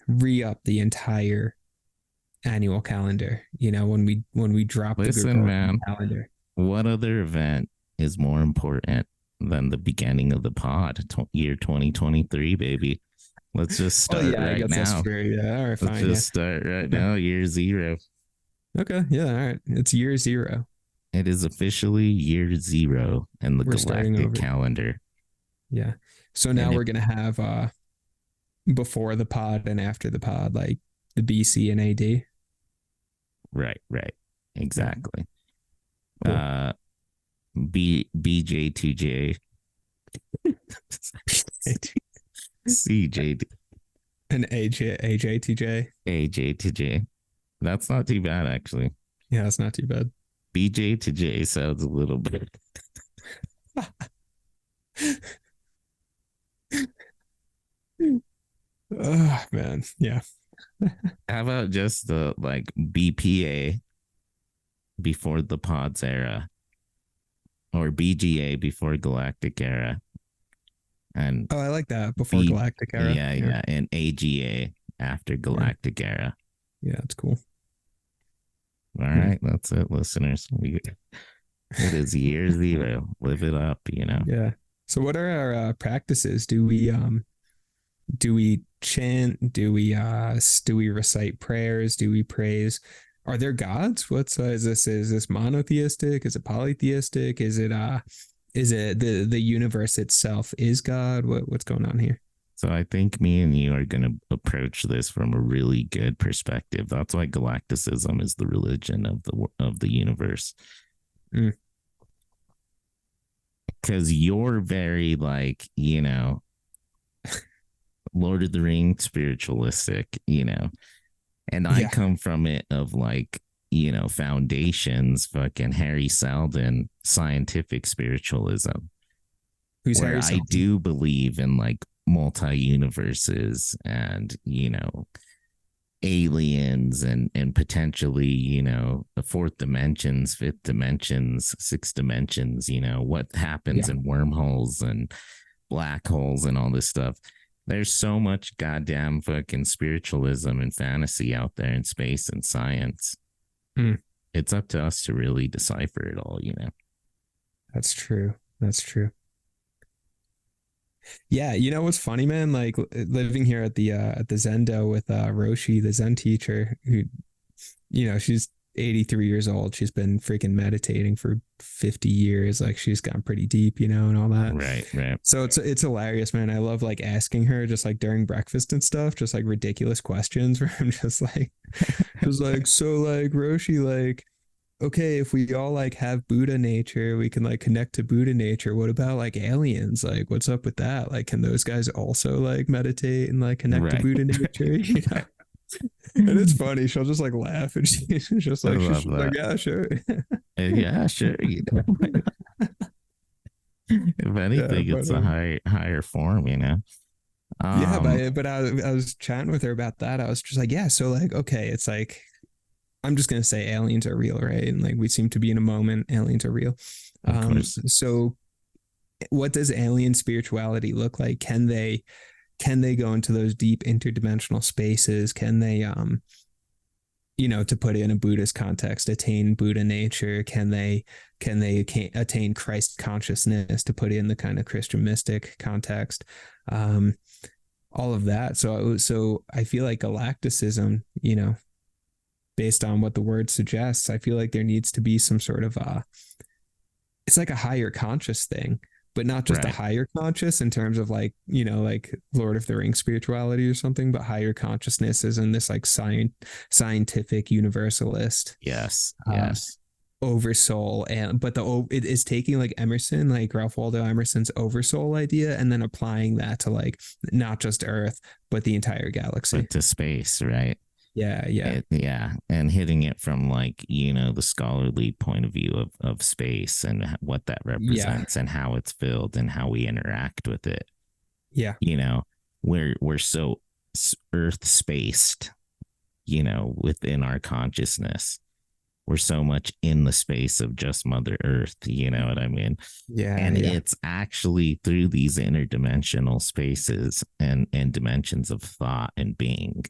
re up the entire annual calendar, when we drop Listen, the Gregorian man. calendar. What other event is more important than the beginning of the pod? Year 2023, baby. Let's just start I right guess that's now. true. Yeah, all right, Let's fine. just start right now. Year zero. Okay, yeah, all right. It's year zero. It is officially year zero in the We're starting Galactic over. Calendar. Yeah. So now we're gonna have before the pod and after the pod, like the BC and AD. Right. Exactly. Cool. BJ2J. CJ. And AJ2J. AJ2J. That's not too bad, actually. Yeah, that's not too bad. BJ to J sounds a little bit. Oh man, yeah. How about just the like BPA before the pods era, or BGA before Galactic era, and Oh, I like that. Before Galactic era. yeah, and AGA after Galactic era. Yeah, it's cool. All right, that's it, listeners. It is year zero. Live it up, Yeah. So what are our practices? Do we chant? Do we recite prayers? Do we praise? Are there gods? Is this monotheistic? Is it polytheistic? Is it the universe itself is God? What's going on here? So I think me and you are going to approach this from a really good perspective. That's why Galacticism is the religion of the universe. Because you're very like, Lord of the Rings spiritualistic, and I come from it of like, foundations, fucking Harry Seldon, scientific spiritualism. Who's where Harry I Seldon? do believe in like multi-universes and, aliens and potentially, the fourth dimensions, fifth dimensions, sixth dimensions, what happens in wormholes and black holes and all this stuff. There's so much goddamn fucking spiritualism and fantasy out there in space and science. it's up to us to really decipher it all, That's true. That's true. Yeah, you know what's funny, man? Like living here at the Zendo with Roshi, the Zen teacher, who, she's 83 years old. She's been freaking meditating for 50 years. Like she's gone pretty deep, and all that. Right. So it's hilarious, man. I love like asking her just like during breakfast and stuff, just like ridiculous questions where I'm just like, so like Roshi, like, okay, if we all like have Buddha nature, we can like connect to Buddha nature. What about like aliens? Like, what's up with that? Like, can those guys also like meditate and like connect to Buddha nature? And it's funny. She'll just like laugh and she's just like, yeah, sure. Yeah, sure. If anything, it's a higher form, Yeah, but I was chatting with her about that. I was just like, yeah, so like, okay, it's like, I'm just gonna say aliens are real, right? And like we seem to be in a moment, aliens are real. So what does alien spirituality look like? Can they go into those deep interdimensional spaces? Can they to put it in a Buddhist context, attain Buddha nature? Can they attain Christ consciousness, to put it in the kind of Christian mystic context? All of that. So I feel like galacticism, based on what the word suggests, I feel like there needs to be some sort of it's like a higher conscious thing, but not just a higher conscious in terms of like, like Lord of the Rings spirituality or something, but higher consciousness is in this like scientific universalist. Yes. Oversoul. But it is taking like Emerson, like Ralph Waldo Emerson's oversoul idea, and then applying that to like not just Earth, but the entire galaxy. But to space, right? Yeah. And hitting it from like, the scholarly point of view of space and what that represents and how it's filled and how we interact with it. Yeah. We're so earth spaced, within our consciousness. We're so much in the space of just Mother Earth, you know what I mean? Yeah. And it's actually through these interdimensional spaces and dimensions of thought and being,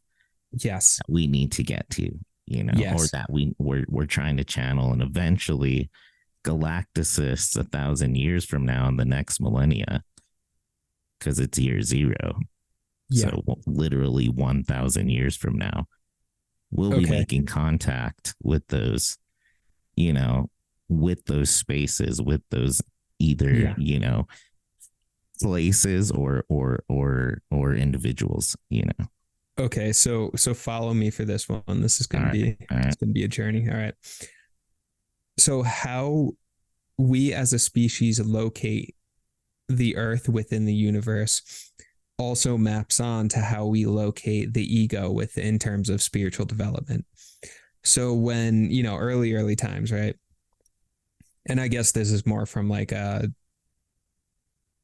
yes, we need to get to, or that we're trying to channel, and eventually galacticists 1,000 years from now in the next millennia, because it's year 0. So literally 1,000 years from now, we'll be making contact with those, with those spaces, with those either, places or individuals, Okay, so follow me for this one. This is going to be it's going to be a journey. All right. So how we as a species locate the Earth within the universe also maps on to how we locate the ego in terms of spiritual development. So when, early times, right? And I guess this is more from like a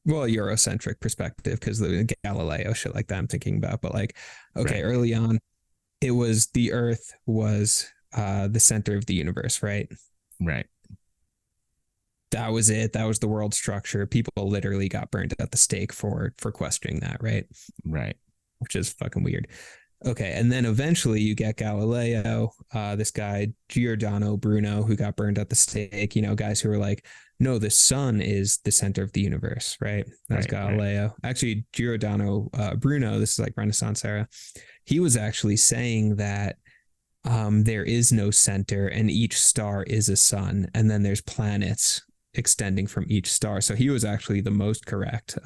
Eurocentric perspective, because the Galileo shit like that I'm thinking about, but like, early on, it was the Earth was the center of the universe, right? Right. That was it. That was the world structure. People literally got burned at the stake for questioning that, right? Right. Which is fucking weird. Okay, and then eventually you get Galileo, this guy Giordano Bruno, who got burned at the stake. Guys who were like, no, the sun is the center of the universe, right? That's Galileo. Right. Actually, Giordano Bruno, this is like Renaissance era. He was actually saying that there is no center, and each star is a sun, and then there's planets extending from each star. So he was actually the most correct.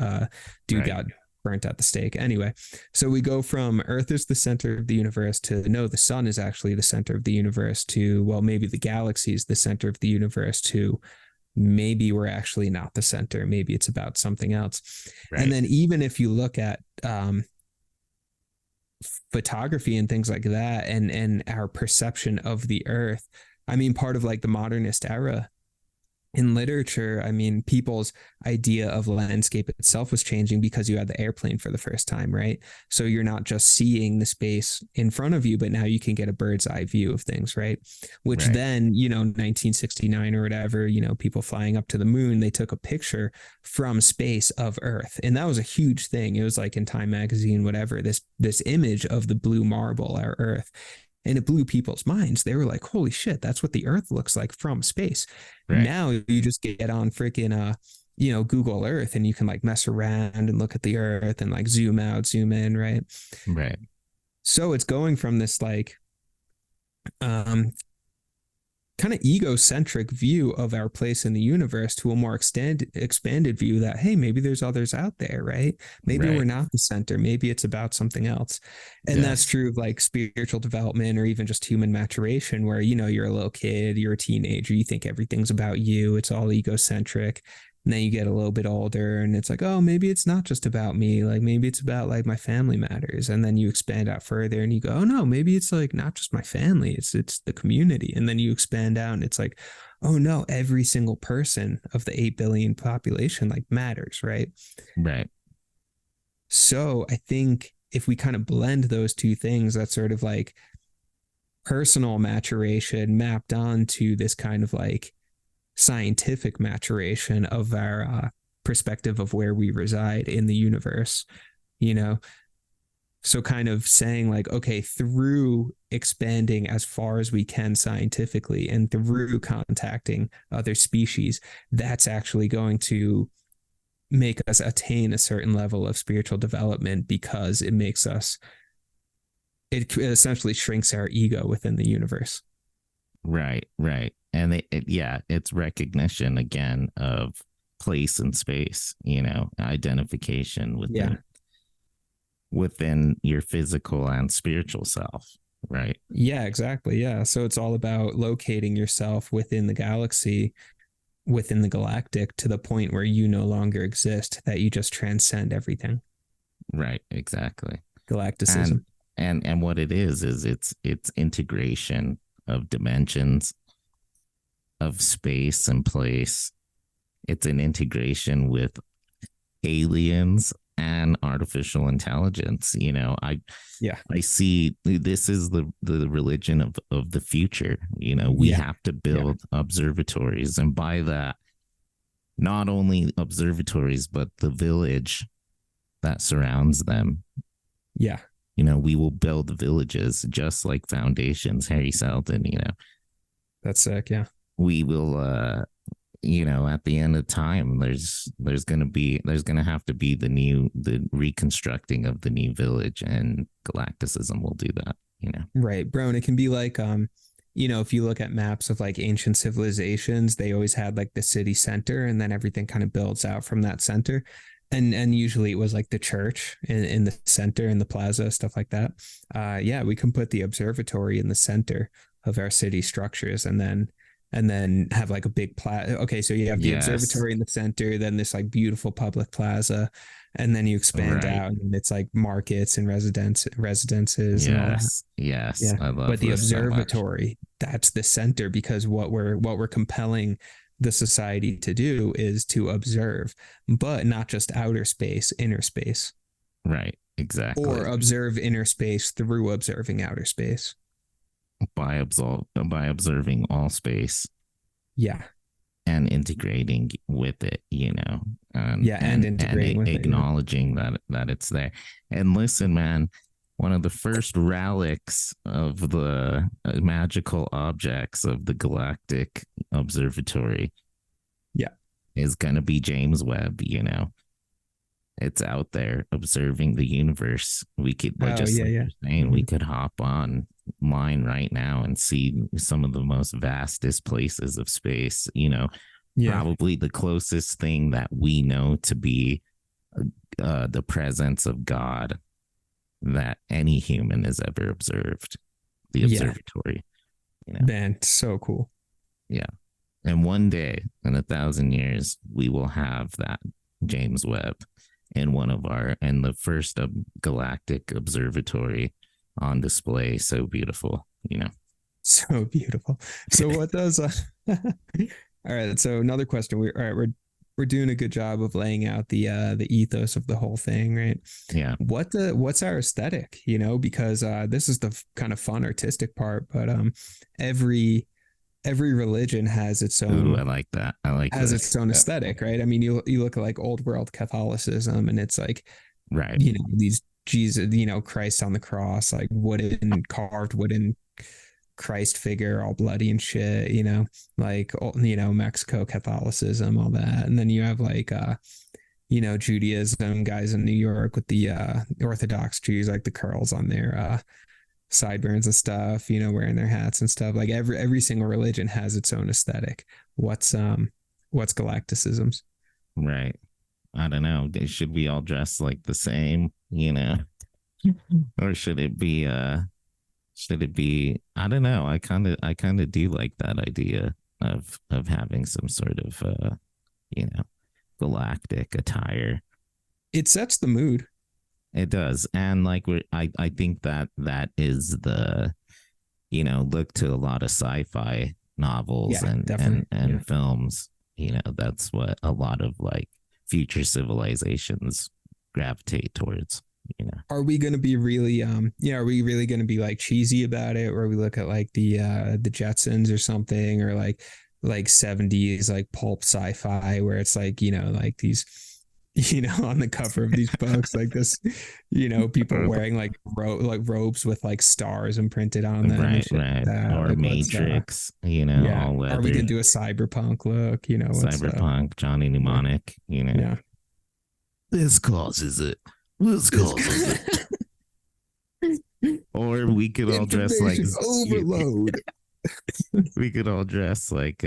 Dude got burnt at the stake. Anyway, so we go from Earth is the center of the universe to no, the sun is actually the center of the universe to, well, maybe the galaxy is the center of the universe to maybe we're actually not the center. Maybe it's about something else. Right. And then even if you look at photography and things like that, and our perception of the Earth, I mean, part of like the modernist era in literature, I mean, people's idea of landscape itself was changing because you had the airplane for the first time, right? So you're not just seeing the space in front of you, but now you can get a bird's eye view of things, right? Which then, 1969 or whatever, people flying up to the moon, they took a picture from space of Earth. And that was a huge thing. It was like in Time magazine, whatever, this image of the blue marble, our Earth. and it blew people's minds. They were like, holy shit, that's what the Earth looks like from space. Right. Now you just get on freaking Google Earth, and you can like mess around and look at the Earth and like zoom out, zoom in, right? Right. So it's going from this like kind of egocentric view of our place in the universe to a more expanded view that, hey, maybe there's others out there, right? Maybe we're not the center. Maybe it's about something else. And that's true of like spiritual development or even just human maturation, where, you're a little kid, you're a teenager, you think everything's about you. It's all egocentric. And then you get a little bit older and it's like, oh, maybe it's not just about me. Like maybe it's about like my family matters. And then you expand out further and you go, oh no, maybe it's like not just my family. It's the community. And then you expand out and it's like, oh no, every single person of the 8 billion population like matters. Right. Right. So I think if we kind of blend those two things, that's sort of like personal maturation mapped onto this kind of like scientific maturation of our perspective of where we reside in the universe, so kind of saying like, okay, through expanding as far as we can scientifically and through contacting other species, that's actually going to make us attain a certain level of spiritual development, because it essentially shrinks our ego within the universe. Right. And it's recognition again of place and space, identification within your physical and spiritual self. Right. Yeah, exactly. Yeah. So it's all about locating yourself within the galaxy, within the galactic, to the point where you no longer exist, that you just transcend everything. Right. Exactly. Galacticism. And what it is it's integration of dimensions, of space and place. It's an integration with aliens and artificial intelligence. I see this is the religion of the future. We have to build observatories, and by that, not only observatories, but the village that surrounds them. Yeah. We will build villages just like foundations, Harry Seldon, That's sick. Yeah. We will, at the end of time, there's going to have to be the reconstructing of the new village, and Galacticism will do that, Right, bro. And it can be like, if you look at maps of like ancient civilizations, they always had like the city center, and then everything kind of builds out from that center. And usually it was like the church in the center, and the plaza, stuff like that. We can put the observatory in the center of our city structures, and then have like a big plaza. Okay, so you have the observatory in the center, then this like beautiful public plaza, and then you expand out, and it's like markets and residences. Yes, I love. But the observatory, that's the center, because what we're compelling the society to do is to observe, but not just outer space, inner space. Right, exactly. Or observe inner space through observing outer space. By observing all space. Yeah. And integrating with it, and integrating with acknowledging that it's there. And listen, man, one of the first relics of the magical objects of the Galactic Observatory is going to be James Webb. It's out there observing the universe. We could we could hop online right now and see some of the most vastest places of space. Probably the closest thing that we know to be the presence of God that any human has ever observed. The observatory. Man, so cool. Yeah. And one day in 1,000 years, we will have that James Webb in the first galactic observatory on display. So beautiful, So beautiful. So what does all right, so another question. We're doing a good job of laying out the ethos of the whole thing, right? Yeah. What's our aesthetic, because this is the kind of fun artistic part, but every religion has its own. Ooh, I like that. Its own aesthetic, right? I mean, you look at like old world Catholicism, and it's like, right, these Jesus, Christ on the cross, like carved wooden Christ figure all bloody and shit, like, Mexico, Catholicism, all that. And then you have like, Judaism guys in New York with the Orthodox Jews, like the curls on their sideburns and stuff, wearing their hats and stuff. Like every single religion has its own aesthetic. What's Galacticism's? Right. I don't know. Should we all dress like the same, or should it be I don't know. I kind of do like that idea of having some sort of galactic attire. It sets the mood. It does. And like I think that is the look to a lot of sci-fi novels and films. That's what a lot of like future civilizations gravitate towards. Are we going to be really are we really going to be like cheesy about it, where we look at like the Jetsons or something, or like 70s like pulp sci-fi where it's like like these on the cover of these books like this people wearing like robes with like stars imprinted on them, right, or like, Matrix, all leather. Are we gonna do a cyberpunk look, cyberpunk Johnny Mnemonic, yeah, this causes it. Or we could all dress like overload. We could all dress like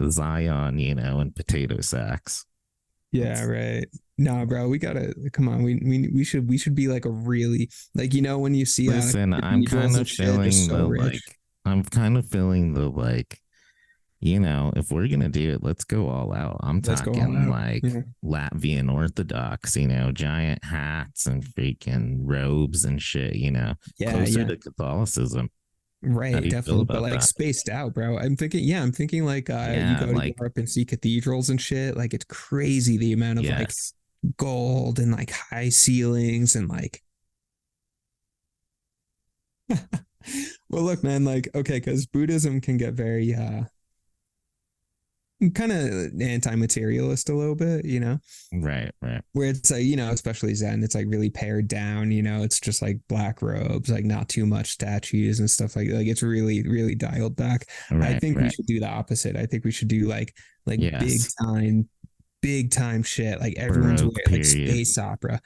Zion, and potato sacks. Yeah, right. Nah, bro, we gotta come on. We should be like a really like when you see. Listen, I'm kind of feeling I'm kind of feeling the like. If we're gonna do it, let's go all out. I'm talking like Latvian Orthodox, giant hats and freaking robes and shit. Closer to Catholicism. Right, definitely, but like that? Spaced out, bro. I'm thinking like you go to Europe and see cathedrals and shit. Like it's crazy the amount of like gold and like high ceilings and like. Well, look, man. Like, okay, because Buddhism can get very kind of anti-materialist a little bit, right, where it's like especially Zen, it's like really pared down, it's just like black robes, like not too much statues and stuff like it's really really dialed back. Right, I think we should do the opposite. I think we should do like big time shit, like everyone's wearing like space opera,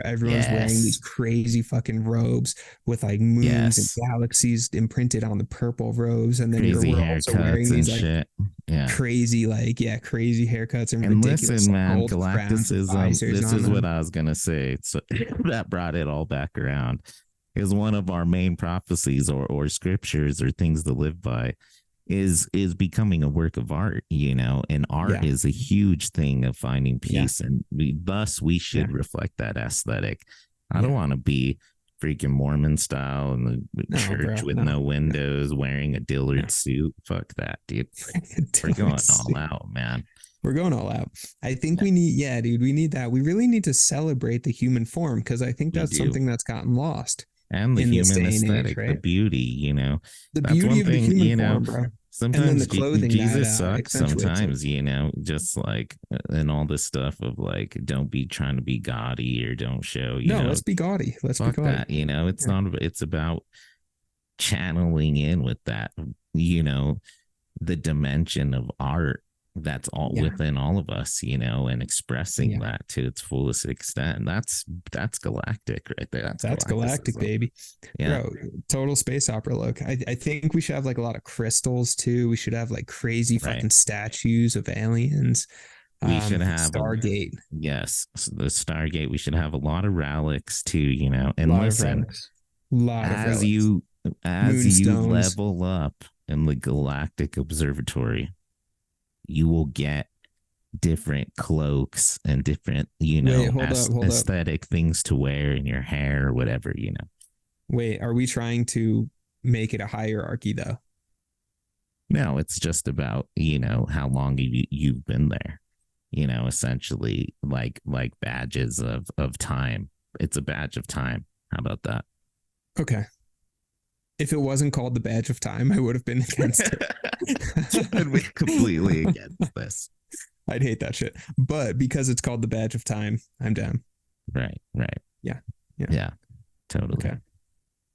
everyone's wearing these crazy fucking robes with like moons and galaxies imprinted on the purple robes, and then crazy we're also wearing these like shit. Crazy crazy haircuts and ridiculous listen, man, Galacticism, this is what I was gonna say. So that brought it all back around. Is one of our main prophecies or scriptures or things to live by is becoming a work of art, and art is a huge thing of finding peace, and we should reflect that aesthetic. I don't want to be freaking Mormon style in the church with no windows, wearing a Dillard suit. Fuck that, dude. We're going all out, man. We're going all out. I think we need, dude, we need that. We really need to celebrate the human form, because I think that's something that's gotten lost. And the human aesthetic, the beauty, the beauty of the human form, bro. Sometimes Jesus sucks sometimes, just like, and all this stuff of like, don't be trying to be gaudy or don't show, let's be gaudy. Let's be gaudy. That, it's not, it's about channeling in with that, the dimension of art that's all within all of us, and expressing that to its fullest extent. That's galactic right there. That's galactic, baby. Bro, total space opera look. I think we should have like a lot of crystals too. We should have like crazy fucking statues of aliens. We should have Stargate. Yes, the Stargate. We should have a lot of relics too, and listen, as you level up in the Galactic Observatory, you will get different cloaks and different, aesthetic things to wear in your hair or whatever, Wait, are we trying to make it a hierarchy though? No, it's just about, how long you've been there, essentially like badges of time. It's a badge of time. How about that? Okay. If it wasn't called the badge of time, I would have been against it. I'd be completely against this. I'd hate that shit. But because it's called the badge of time, I'm down. Right. Yeah. Yeah. Totally. Okay.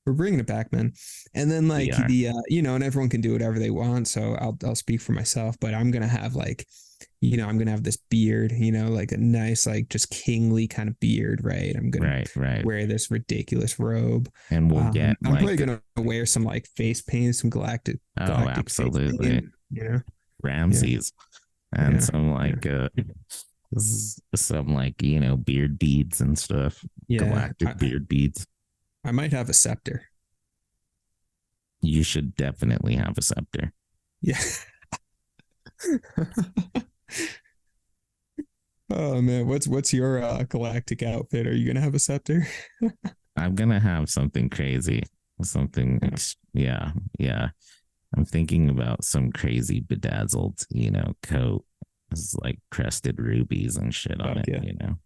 we're bringing it back, man. And then like We are. the and everyone can do whatever they want. So I'll speak for myself, but I'm gonna have like, I'm gonna have this beard, like a nice, like just kingly kind of beard, right? I'm gonna Right. wear this ridiculous robe. And we'll get I'm like, probably gonna wear some like face paint, some galactic face absolutely. paint, Ramses and Yeah. some like some like beard beads and stuff. Yeah. Galactic beard beads. I might have a scepter. You should definitely have a scepter. Yeah. Oh man, what's your galactic outfit? Are you gonna have a scepter? I'm gonna have something crazy. Something yeah. I'm thinking about some crazy bedazzled, coat. It's like crested rubies and shit on it,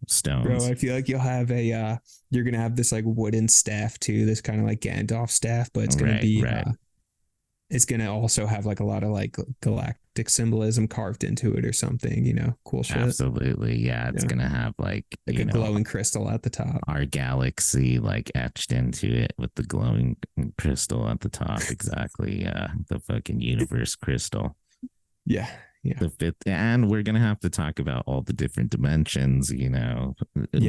stones. Bro, I feel like you'll have you're gonna have this like wooden staff too, this kind of like Gandalf staff, but it's gonna be it's gonna also have like a lot of like galactic symbolism carved into it or something, cool shit. Absolutely. Yeah. It's gonna have like a glowing crystal at the top. Our galaxy like etched into it with the glowing crystal at the top. Exactly. Yeah. The fucking universe crystal. Yeah. Yeah. The fifth, and we're gonna have to talk about all the different dimensions,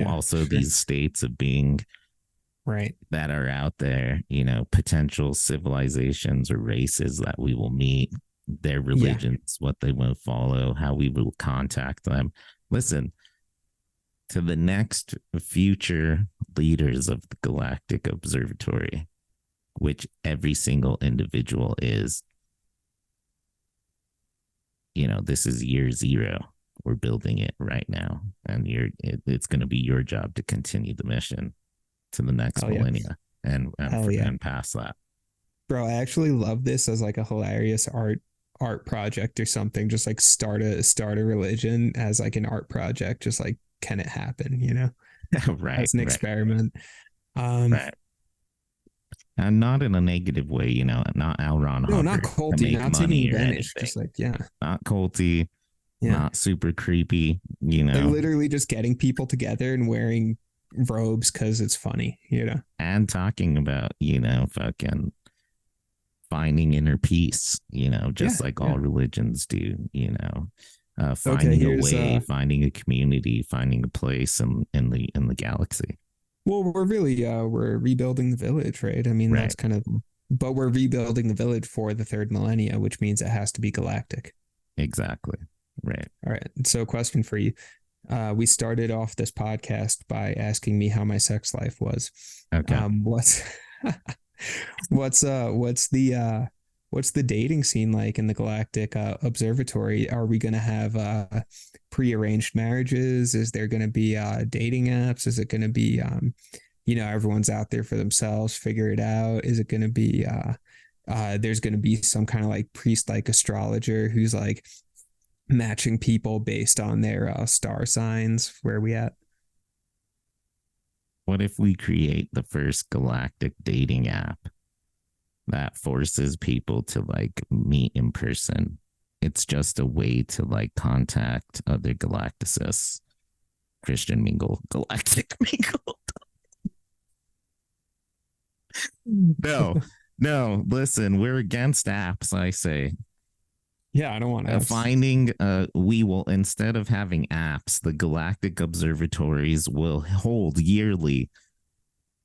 also these states of being right that are out there, potential civilizations or races that we will meet, their religions, what they will follow, how we will contact them. Listen, to the next future leaders of the Galactic Observatory, which every single individual is, this is year 0. We're building it right now, and it's going to be your job to continue the mission to the next millennia and past that. Bro, I actually love this as like a hilarious art project or something. Just like start a religion as like an art project. Just like, can it happen? Right. As an experiment. Right. And not in a negative way, not Elron. No, not culty, not taking advantage. Just like, not culty, not super creepy, Like literally just getting people together and wearing robes because it's funny, and talking about, fucking finding inner peace, like all religions do, finding a way, finding a community, finding a place in the galaxy. Well, we're really we're rebuilding the village, right? I mean, that's kind of, but we're rebuilding the village for the 3rd millennia, which means it has to be galactic. Exactly. Right. All right. So, question for you. We started off this podcast by asking me how my sex life was. Okay. What's the dating scene like in the Galactic Observatory? Are we going to have prearranged marriages? Is there going to be dating apps? Is it going to be, everyone's out there for themselves, figure it out? Is it going to be, there's going to be some kind of like priest-like astrologer who's like matching people based on their star signs? Where are we at? What if we create the first galactic dating app that forces people to like meet in person? It's just a way to like contact other galacticists. Christian mingle, galactic mingle. No, listen, we're against apps, I say. Yeah, I don't want apps. We will, instead of having apps, the Galactic Observatories will hold yearly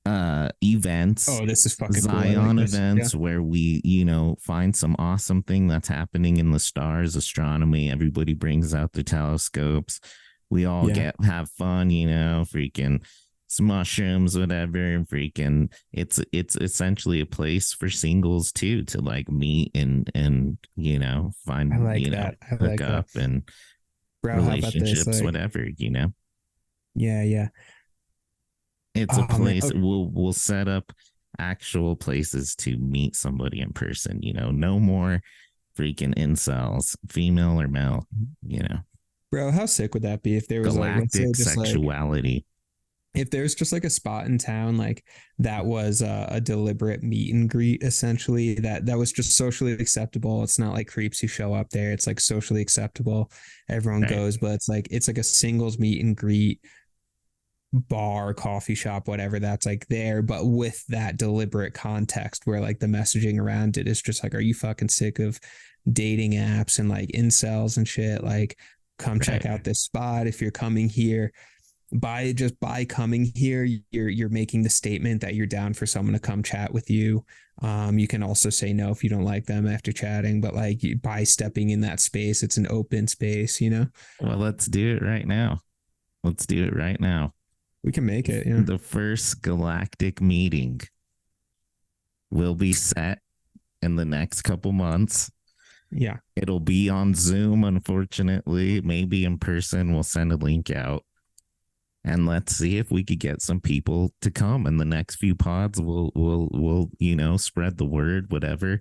events. Oh, this is fucking Zion cool. Like events where we, find some awesome thing that's happening in the stars, astronomy. Everybody brings out their telescopes. We all have fun, freaking some mushrooms, whatever, and freaking it's essentially a place for singles too, to like meet and find, hook up and relationships, whatever, Yeah. It's a place. We'll set up actual places to meet somebody in person, no more freaking incels, female or male, Bro, how sick would that be if there was galactic sexuality? If there's just like a spot in town like that was a deliberate meet and greet, essentially that was just socially acceptable. It's not like creeps who show up there. It's like socially acceptable. Everyone goes, but it's like a singles meet and greet bar, coffee shop, whatever that's like there, but with that deliberate context where like the messaging around it is just like, are you fucking sick of dating apps and like incels and shit? Like, come check Right. out this spot. If you're coming here, by coming here, you're making the statement that you're down for someone to come chat with you. You can also say no if you don't like them after chatting, but like by stepping in that space, it's an open space, you know? Well, let's do it right now. Let's do it right now. We can make it. Yeah. The first galactic meeting will be set in the next couple months. Yeah. It'll be on Zoom, unfortunately. Maybe in person. We'll send a link out. And let's see if we could get some people to come. In the next few pods, we'll spread the word, whatever.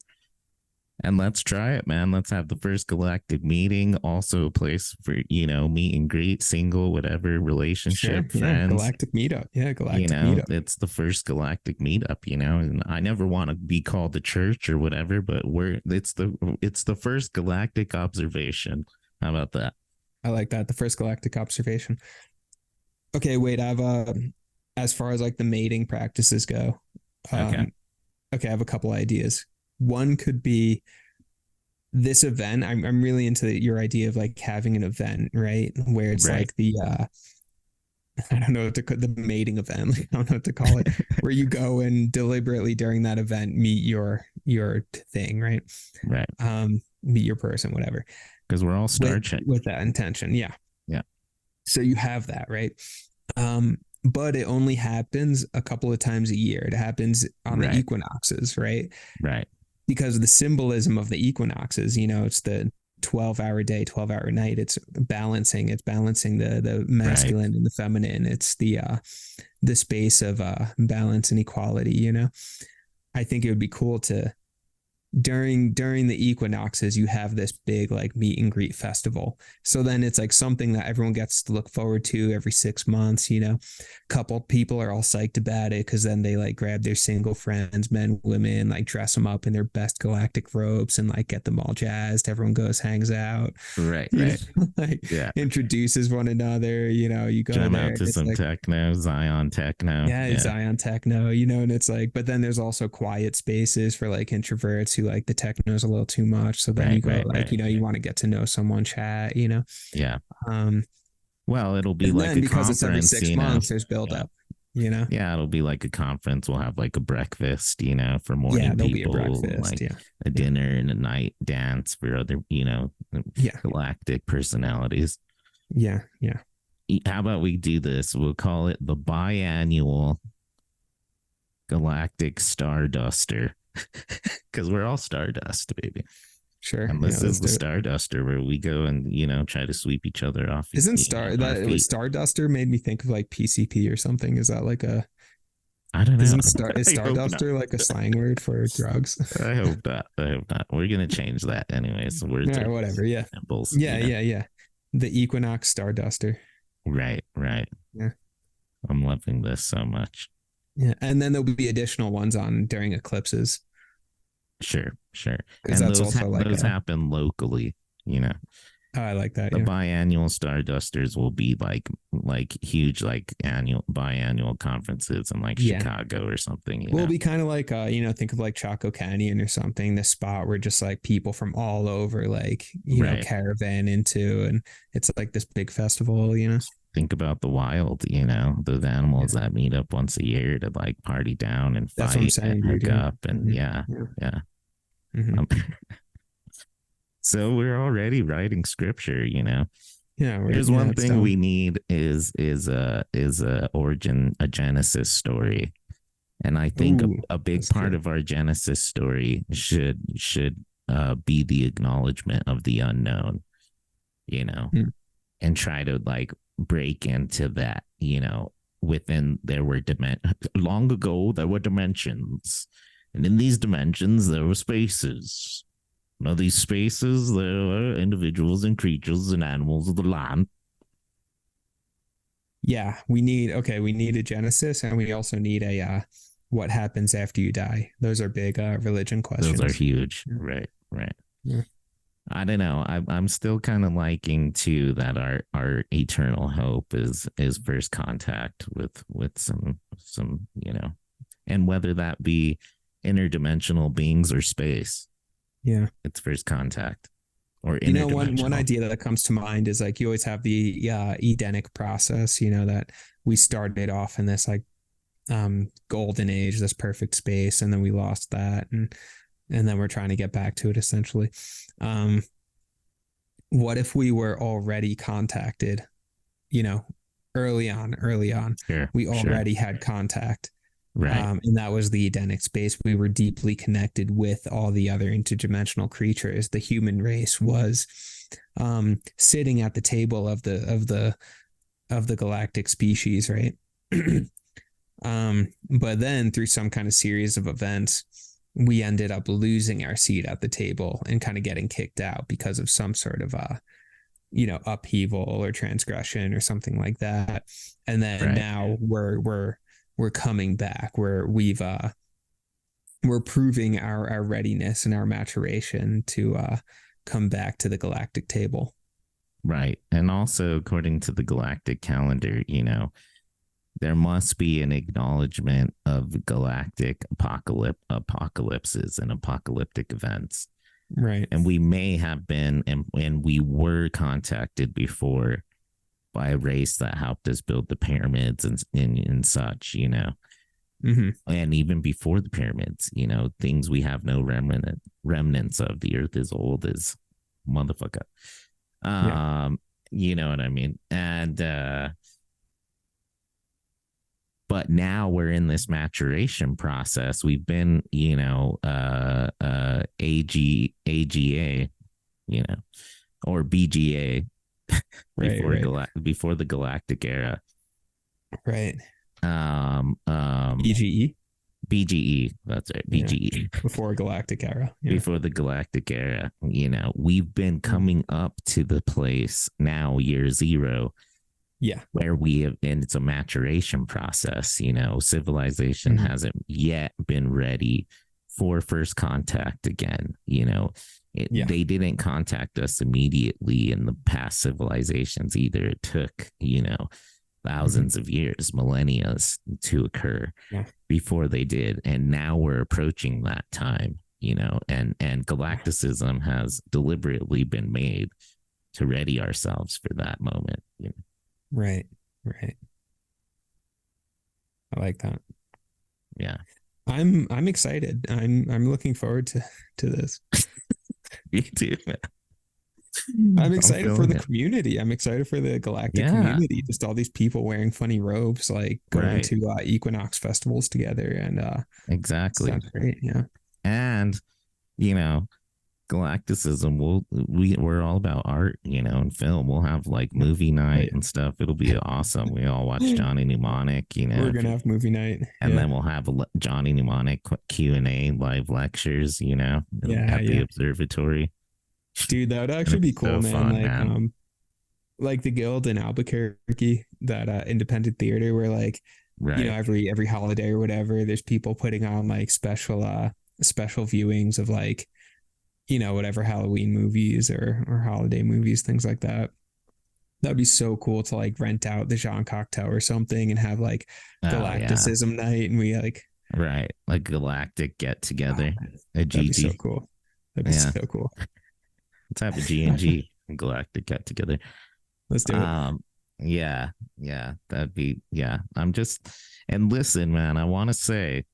And let's try it, man. Let's have the first galactic meeting. Also a place for, meet and greet, single, whatever, relationship, Sure. friends. Yeah. Galactic meetup. Yeah. Galactic meetup. It's the first galactic meetup, and I never want to be called the church or whatever, but it's the first galactic observation. How about that? I like that. The first galactic observation. Okay, wait. I've as far as like the mating practices go. Okay. Okay, I have a couple ideas. One could be this event. I'm really into your idea of like having an event, right? Where it's Right. like the I don't know what to call the mating event. Like, I don't know what to call it. Where you go and deliberately during that event meet your thing, right? Right. Meet your person, whatever. Because we're all Star Trek. With that intention, yeah. Yeah. So you have that, right? But it only happens a couple of times a year. It happens on the equinoxes, right? Right. Because of the symbolism of the equinoxes, it's the 12-hour day, 12-hour night. It's balancing the masculine and the feminine. It's the space of balance and equality, I think it would be cool to during the equinoxes, you have this big like meet and greet festival. So then it's like something that everyone gets to look forward to every 6 months. Couple people are all psyched about it because then they like grab their single friends, men, women, like dress them up in their best galactic robes and like get them all jazzed. Everyone goes, hangs out, Right. introduces one another. You go jam there out to some techno, Zion techno. Yeah, Zion techno. And it's like, but then there's also quiet spaces for like introverts who like the techno is a little too much. So then you go you want to get to know someone, chat. Yeah. Well, it'll be and like then a because conference, it's every 6 months, there's build up. Yeah, it'll be like a conference. We'll have like a breakfast, for morning there'll people, be a breakfast, a dinner and a night dance for other, galactic personalities. Yeah. How about we do this? We'll call it the biannual Galactic Starduster because we're all Stardust, baby. Sure. And this is the Starduster where we go and try to sweep each other off. Isn't Starduster made me think of like PCP or something? Is that like a? I don't know. Is Starduster like a slang word for drugs? I hope not. We're gonna change that anyway. So we're whatever. Yeah. Symbols, yeah. The Equinox Starduster. Right. Yeah. I'm loving this so much. Yeah, and then there'll be additional ones on during eclipses. Sure. And those those happen locally, Oh, I like that. The biannual Stardusters will be like huge, like biannual conferences in like Chicago or something. It'll be kind of like, think of like Chaco Canyon or something, the spot where just like people from all over, like, caravan into, and it's like this big festival, Think about the wild, those animals that meet up once a year to like party down and fight and hook up. And yeah. Mm-hmm. So we're already writing scripture, Yeah. There's one thing we need is a Genesis story. And I think a big part of our Genesis story should be the acknowledgement of the unknown, and try to like break into that, within long ago there were dimensions, and in these dimensions there were spaces. Now these spaces, there are individuals and creatures and animals of the land. Yeah, we need a Genesis, and we also need a what happens after you die. Those are big religion questions. Those are huge. Right. Yeah. I don't know. I'm still kind of liking too that our eternal hope is first contact with some and whether that be interdimensional beings or space, Yeah. it's first contact or One interdimensional. idea that comes to mind is like you always have the Edenic process, that we started off in this like golden age, this perfect space, and then we lost that, and then we're trying to get back to it essentially. What if we were already contacted, early on, Sure, we sure. already had contact. Right, And that was the Edenic space. We were deeply connected with all the other interdimensional creatures. The human race was sitting at the table of the galactic species, right? But then through some kind of series of events, we ended up losing our seat at the table and kind of getting kicked out because of some sort of upheaval or transgression or something like that. And then right. now we're coming back where we're proving our readiness and our maturation to come back to the galactic table. Right. And also, according to the Galactic Calendar, there must be an acknowledgement of galactic apocalypses and apocalyptic events. Right. And we may have been, and we were contacted before by a race that helped us build the pyramids and such, Mm-hmm. and even before the pyramids, things we have no remnants of. The earth is old as motherfucker. Yeah. You know what I mean? And but now we're in this maturation process. We've been, AGA, or BGA before the Galactic era. Right. BGE. BGE, that's right. BGE. Yeah. Before Galactic era. Yeah. Before the Galactic era, we've been coming up to the place now, year zero. Yeah. Where we have, and it's a maturation process, civilization hasn't yet been ready for first contact again. They didn't contact us immediately in the past civilizations either. It took, thousands of years, millennia to occur before they did. And now we're approaching that time, and galacticism has deliberately been made to ready ourselves for that moment. Right. I like that. Yeah. I'm excited. I'm looking forward to this. Me too, man. I'm excited for the community. I'm excited for the galactic community. Just all these people wearing funny robes, like going to equinox festivals together, and exactly. Sounds great. Yeah. And galacticism, we're all about art, and film. We'll have like movie night and stuff. It'll be awesome. We all watch Johnny Mnemonic, we're gonna have movie night, and then we'll have a Johnny Mnemonic Q&A live lectures, at the observatory. Dude, that would actually be cool, so man. Fun, like man. Like the Guild in Albuquerque, that independent theater where like every holiday or whatever, there's people putting on like special viewings of like whatever Halloween movies or holiday movies, things like that. That'd be so cool to like rent out the Jean Cocteau or something and have like Galacticism night, and we like galactic get together. That'd be so cool. That'd be so cool. Let's have a G&G galactic get together. Let's do it. Yeah, that'd be and listen, man, I want to say,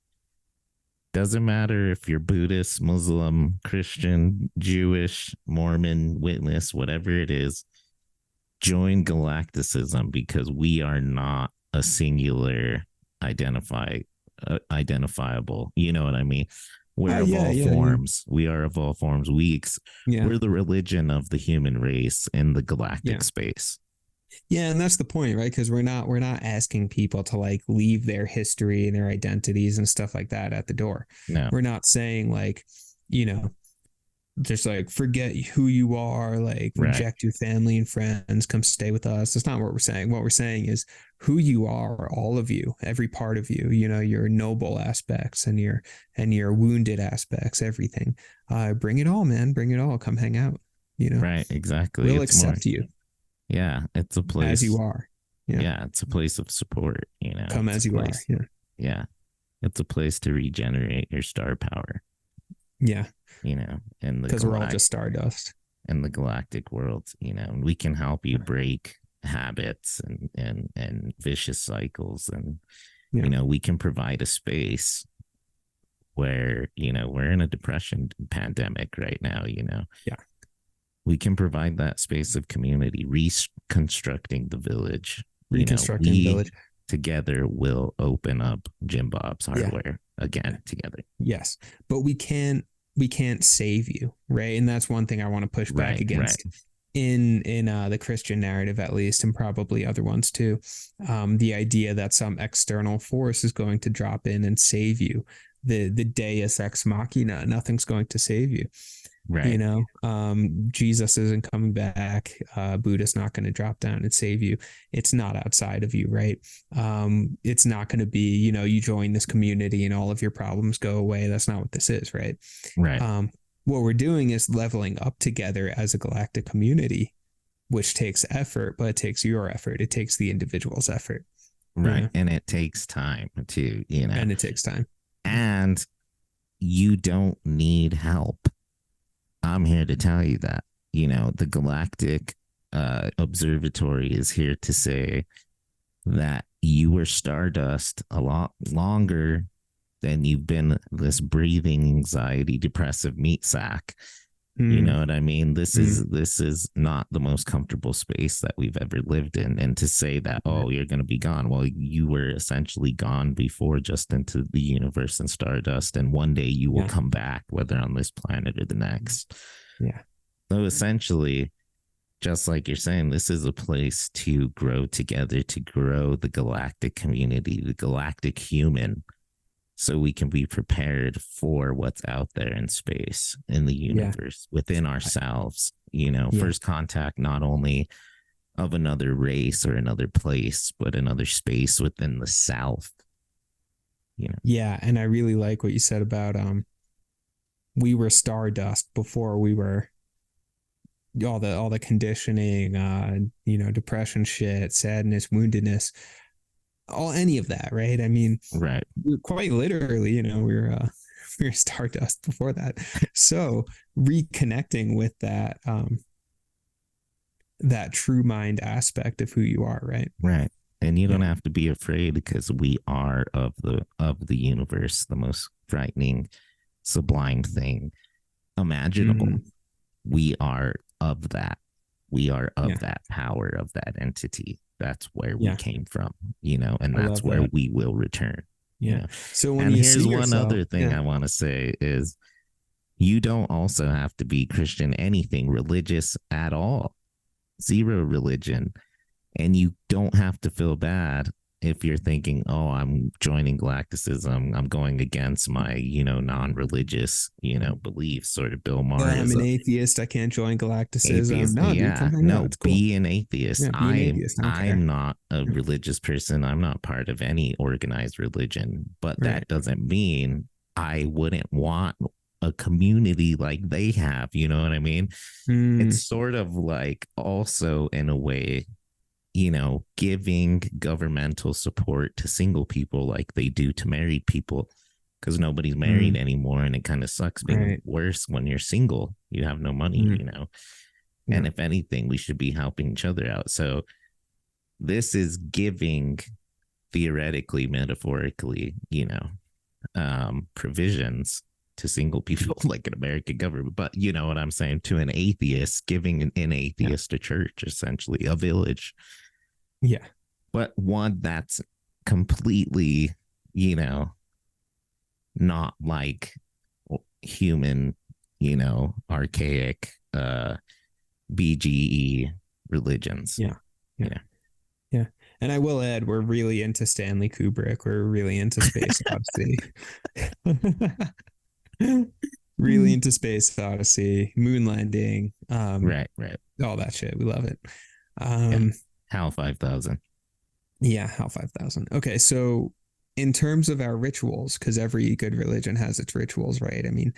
doesn't matter if you're Buddhist, Muslim, Christian, Jewish, Mormon, Witness, whatever it is, join galacticism, because we are not a singular identifiable. You know what I mean? We're of all forms. We are of all forms. We're the religion of the human race in the galactic space. Yeah, and that's the point, right? Because we're not asking people to like leave their history and their identities and stuff like that at the door. No. We're not saying like, just like forget who you are, like reject your family and friends, come stay with us. That's not what we're saying. What we're saying is who you are, all of you, every part of you, your noble aspects and your wounded aspects, everything. Bring it all, man. Bring it all. Come hang out. Right, exactly. We'll It's more, accept you yeah, it's a place. as you are. Yeah, it's a place of support, Come it's as a you are. place. Yeah. It's a place to regenerate your star power, Yeah. in the Because we're all just stardust. in the galactic world, and we can help you break habits and vicious cycles, and we can provide a space where we're in a depression pandemic right now. Yeah. We can provide that space of community, reconstructing the village. Reconstructing the village together will open up Jim Bob's Hardware again together. Yes, but we can't save you, right? And that's one thing I want to push back against in the Christian narrative, at least, and probably other ones too. The idea that some external force is going to drop in and save you, the Deus ex machina, nothing's going to save you. Right. Jesus isn't coming back. Buddha's not going to drop down and save you. It's not outside of you, right? It's not going to be, you join this community and all of your problems go away. That's not what this is, right? Right. What we're doing is leveling up together as a galactic community, which takes effort, but it takes your effort. It takes the individual's effort. Right. And it takes time too, And it takes time. And you don't need help. I'm here to tell you that, the Galactic Observatory is here to say that you were stardust a lot longer than you've been this breathing anxiety, depressive meat sack. You know what I mean? This is not the most comfortable space that we've ever lived in. And to say that, oh, you're going to be gone. Well, you were essentially gone before, just into the universe and stardust. And one day you will come back, whether on this planet or the next. Yeah. So essentially, just like you're saying, this is a place to grow together, to grow the galactic community, the galactic human, so we can be prepared for what's out there in space, in the universe, within ourselves. First contact, not only of another race or another place, but another space within the self. Yeah, and I really like what you said about we were stardust before we were all the conditioning, depression shit, sadness, woundedness, any of that, right? I mean, right. Quite literally, we were stardust before that. So reconnecting with that that true mind aspect of who you are, right? Right. And you don't have to be afraid, because we are of the universe, the most frightening, sublime thing imaginable. We are of that. We are of that power, of that entity. That's where we came from, and that's where we will return. Yeah. So when and you here's see one yourself, other thing I want to say is, you don't also have to be Christian, anything religious at all, zero religion. And you don't have to feel bad if you're thinking, oh, I'm joining Galacticism, I'm going against my, non-religious, beliefs, sort of Bill Maher. I'm an atheist, I can't join Galacticism. Atheist, no, dude, come hang out. It's cool. Be an atheist. Yeah, be an atheist. I'm not a religious person. I'm not part of any organized religion, but that doesn't mean I wouldn't want a community like they have. You know what I mean? It's sort of like, also in a way, giving governmental support to single people like they do to married people, because nobody's married anymore, and it kind of sucks being worse when you're single. You have no money, and if anything, we should be helping each other out. So this is giving, theoretically, metaphorically, provisions to single people like an American government. But you know what I'm saying? To an atheist, giving an atheist a church, essentially a village. Yeah. But one that's completely, not like human, archaic BGE religions. Yeah. And I will add, we're really into Stanley Kubrick. We're really into Space Odyssey. Really into Space Odyssey, moon landing. Right. All that shit. We love it. HAL 5000. Yeah, HAL 5000. Okay, so in terms of our rituals, because every good religion has its rituals, right? I mean,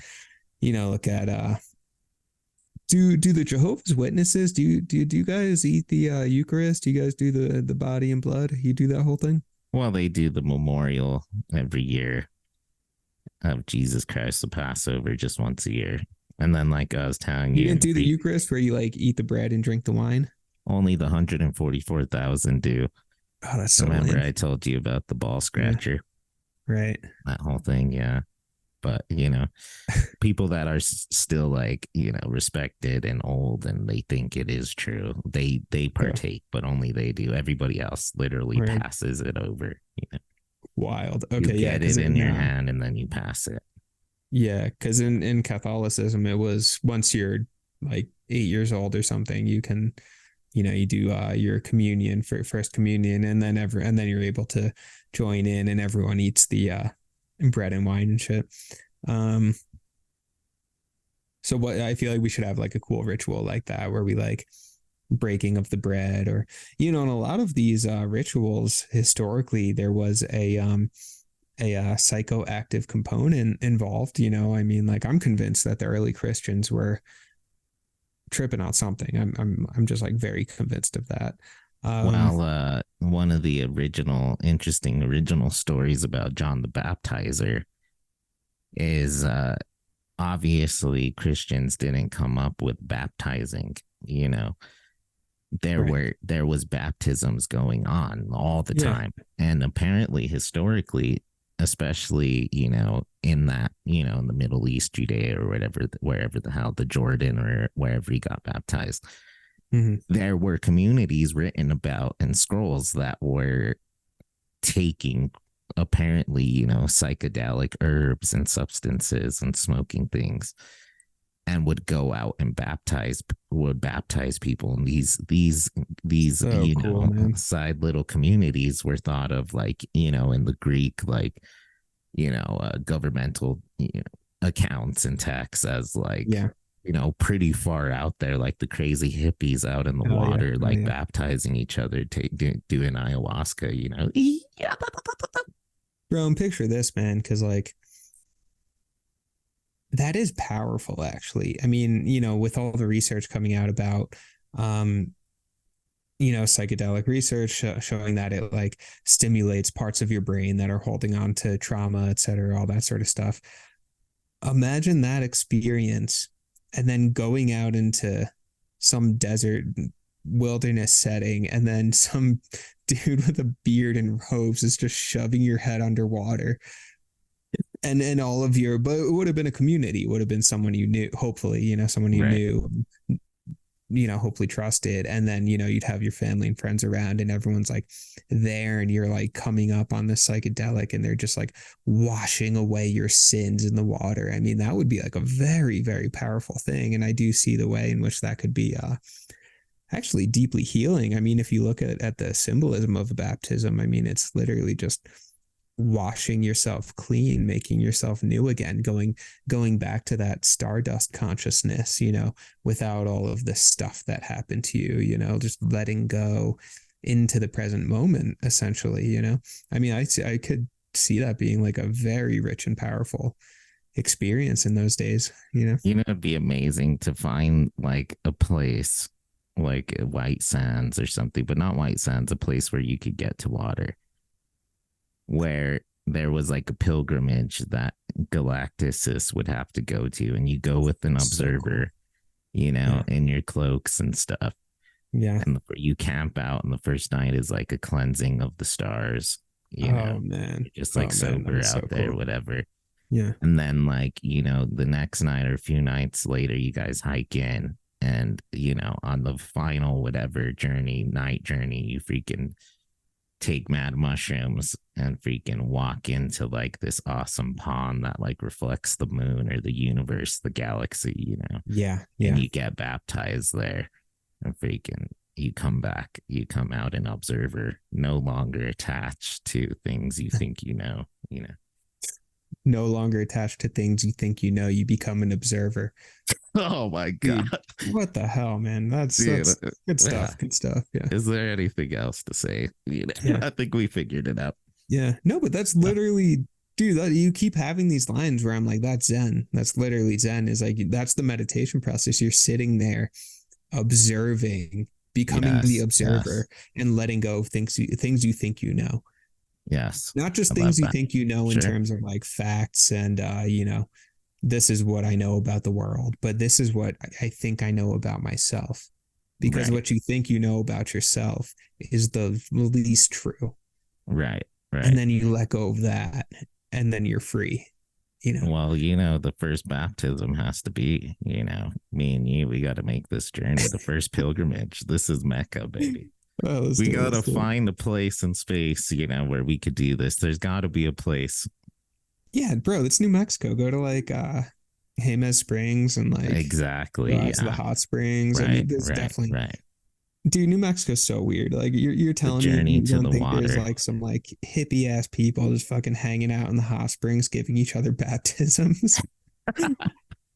look at Do the Jehovah's Witnesses, do you guys eat the Eucharist? Do you guys do the body and blood? You do that whole thing? Well, they do the memorial every year of Jesus Christ, the Passover, just once a year. And then, like I was telling You you, didn't do the Eucharist where you like eat the bread and drink the wine? only the 144,000 do. Oh, that's so Remember, lame. I told you about the ball scratcher, Right. that whole thing. Yeah. But, people that are still like, respected and old and they think it is true, they partake, but only they do. Everybody else literally Right. passes it over. Wild. You Okay, yeah, get it in your hand and then you pass it. Yeah, because in Catholicism, it was once you're like 8 years old or something, you can, you do your communion for first communion, and then you're able to join in, and everyone eats the bread and wine and shit. So what I feel like we should have like a cool ritual like that where we like breaking of the bread, or in a lot of these rituals historically there was a psychoactive component involved. I mean, like I'm convinced that the early Christians were tripping on something. I'm just like very convinced of that. Well, one of the interesting original stories about John the Baptizer is obviously Christians didn't come up with baptizing. There was baptisms going on all the time, and apparently historically, especially in that in the Middle East, Judea or wherever the hell, the Jordan or wherever he got baptized, there were communities written about in scrolls that were taking apparently psychedelic herbs and substances and smoking things, and would go out and baptize people. And these So cool, man. side little communities were thought of like in the Greek like governmental accounts and texts as like pretty far out there, like the crazy hippies out in the water baptizing each other, doing ayahuasca. Bro, and picture this, man, because like that is powerful, actually. I mean, with all the research coming out about, psychedelic research showing that it like stimulates parts of your brain that are holding on to trauma, et cetera, all that sort of stuff. Imagine that experience and then going out into some desert wilderness setting, and then some dude with a beard and robes is just shoving your head underwater. And all of but it would have been a community. It would have been someone you knew, hopefully, someone you knew, hopefully trusted. And then, you'd have your family and friends around, and everyone's like there, and you're like coming up on the psychedelic, and they're just like washing away your sins in the water. I mean, that would be like a very, very powerful thing. And I do see the way in which that could be actually deeply healing. I mean, if you look at the symbolism of baptism, I mean, it's literally just washing yourself clean, making yourself new again, going back to that stardust consciousness, without all of the stuff that happened to you, just letting go into the present moment, essentially. I mean, I could see that being like a very rich and powerful experience in those days. It'd be amazing to find like a place like White Sands or something, but not White Sands, a place where you could get to water, where there was like a pilgrimage that Galacticists would have to go to, and you go with an observer, in your cloaks and stuff. Yeah. And you camp out, and the first night is like a cleansing of the stars. Oh man. You're just like sober out so there, whatever. Yeah. And then like, the next night or a few nights later, you guys hike in, and on the final whatever night journey, you freaking take mad mushrooms and freaking walk into like this awesome pond that like reflects the moon or the universe, the galaxy, Yeah. And you get baptized there, and freaking you come back, you come out an observer, no longer attached to things you think No longer attached to things you think you become an observer. Oh my God. Dude, what the hell, man? That's good stuff. Yeah. Good stuff. Yeah. Is there anything else to say? I think we figured it out. Yeah. No, but that's literally dude, you keep having these lines where I'm like, that's Zen. That's literally Zen. Is like, that's the meditation process. You're sitting there observing, becoming the Yes, observer, yes, and letting go of things you think you know. yes. Not just I love things you that. think you know in Sure. terms of like facts and this is what I know about the world, but this is what I think I know about myself. Because Right, what you think you know about yourself is the least true. right, And right. then you let go of that, and then you're free, you know? Well, the first baptism has to be, me and you, we got to make this journey, the first pilgrimage. This is Mecca, baby. Oh, let's We do it. got to Let's do it. find a place in space, where we could do this. There's got to be a place. Yeah, bro, it's New Mexico. Go to like Jemez Springs and like go Exactly. out to the Yeah. hot springs. I Right, mean, there's right, definitely, right. dude, New Mexico's so weird. Like you're The telling me journey you to don't the think there's water. like some like hippie ass people just fucking hanging out in the hot springs giving each other baptisms.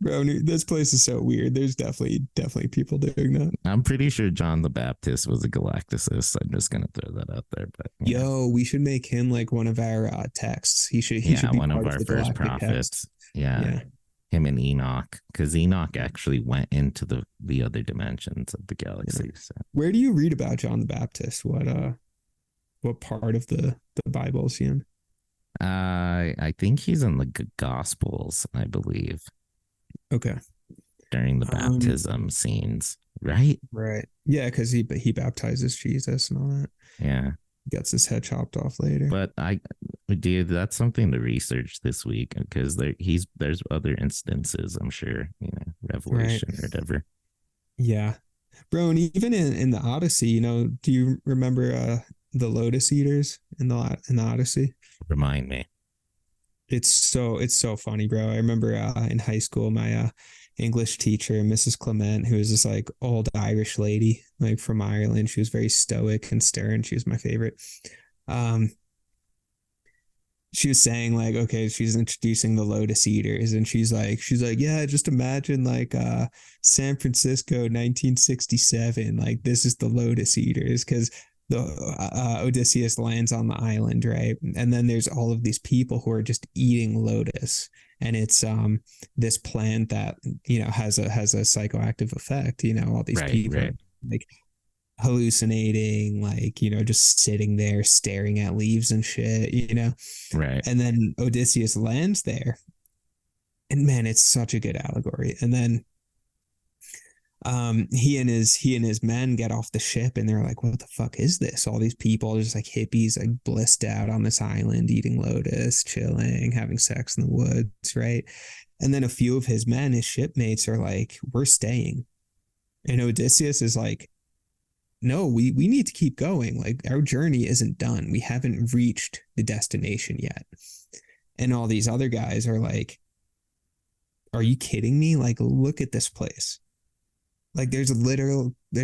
Bro, this place is so weird. There's definitely people doing that. I'm pretty sure John the Baptist was a Galacticist. I'm just gonna throw that out there, but Yo, we should make him like one of our texts. He should yeah, be one of part of our the first galactic text. prophets. Yeah, Yeah. him and Enoch, because Enoch actually went into the other dimensions of the Yeah. galaxy. So Where do you read about John the Baptist? What part of the Bible is he in? I think he's in the Gospels, I believe, Okay. during the Um, baptism scenes, right? right. Yeah, because he baptizes Jesus and all that. Yeah. Gets his head chopped off later. But dude, that's something to research this week because there's other instances, I'm sure, Right. Revelation or whatever. Yeah. Bro, and even in the Odyssey, do you remember the Lotus Eaters in the Odyssey? Remind me. It's so funny, bro. I remember in high school, my English teacher, Mrs. Clement, who was this like old Irish lady, like from Ireland. She was very stoic and stern. She was my favorite. Um, she was saying like, okay, she's introducing the Lotus Eaters, and she's like, yeah, just imagine like San Francisco, 1967. Like this is the Lotus Eaters because the Odysseus lands on the island, right? And then there's all of these people who are just eating lotus, and it's this plant that has a psychoactive effect. All these Right, people are right, like hallucinating, like just sitting there staring at leaves and shit. right. And then Odysseus lands there, and man, it's such a good allegory. And then he and his men get off the ship, and they're like, what the fuck is this? All these people just like hippies like blissed out on this island eating lotus, chilling, having sex in the woods, right? And then a few of his men, his shipmates, are like, we're staying. And Odysseus is like, no, we need to keep going. Like our journey isn't done. We haven't reached the destination yet. And all these other guys are like, are you kidding me? Like, look at this place. Like there's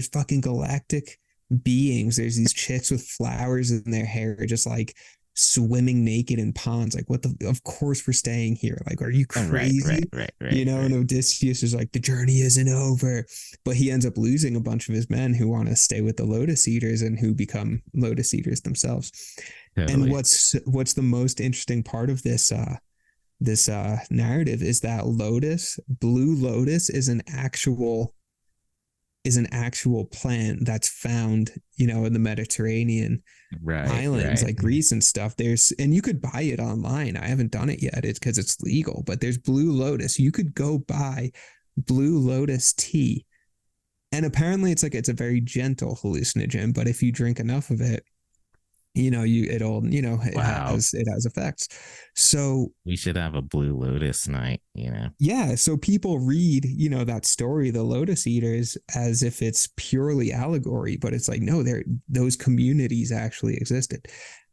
fucking galactic beings. There's these chicks with flowers in their hair, just like swimming naked in ponds. Like, of course we're staying here. Like, are you Right, crazy? right, right, right, And right. Odysseus is like, the journey isn't over. But he ends up losing a bunch of his men who want to stay with the Lotus Eaters and who become Lotus Eaters themselves. And Totally. what's the most interesting part of this narrative is that Blue Lotus is an actual plant that's found, in the Mediterranean Right, islands right. like Greece and stuff. And you could buy it online. I haven't done it yet. It's because it's legal, but there's Blue Lotus. You could go buy Blue Lotus tea. And apparently it's a very gentle hallucinogen, but if you drink enough of it, it Wow. has effects. So We should have a Blue Lotus night. yeah, so people read, that story, the Lotus Eaters, as if it's purely allegory, but it's like, no, those communities actually existed.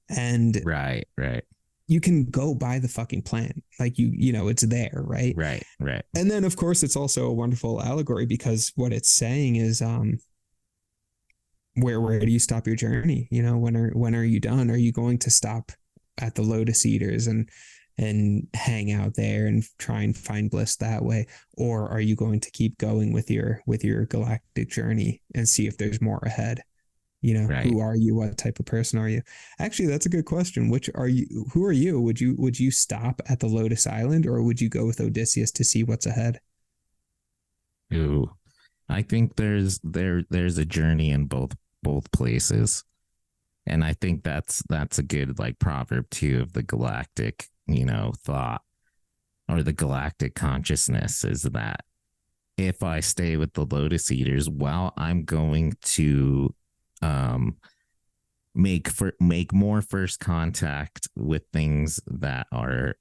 And Right, right, you can go buy the fucking plant. Like it's there, right? right, right. And then of course it's also a wonderful allegory because what it's saying is where do you stop your journey? When are you done? Are you going to stop at the Lotus Eaters and hang out there and try and find bliss that way, or are you going to keep going with your galactic journey and see if there's more ahead? Right. Who are you? What type of person are you? Actually, that's a good question. Which are you? Who are you? Would you stop at the Lotus Island, or would you go with Odysseus to see what's ahead? Ooh. I think there's a journey in both places. And I think that's a good like proverb too of the galactic, thought or the galactic consciousness is that if I stay with the Lotus Eaters, well, I'm going to um make more first contact with things that are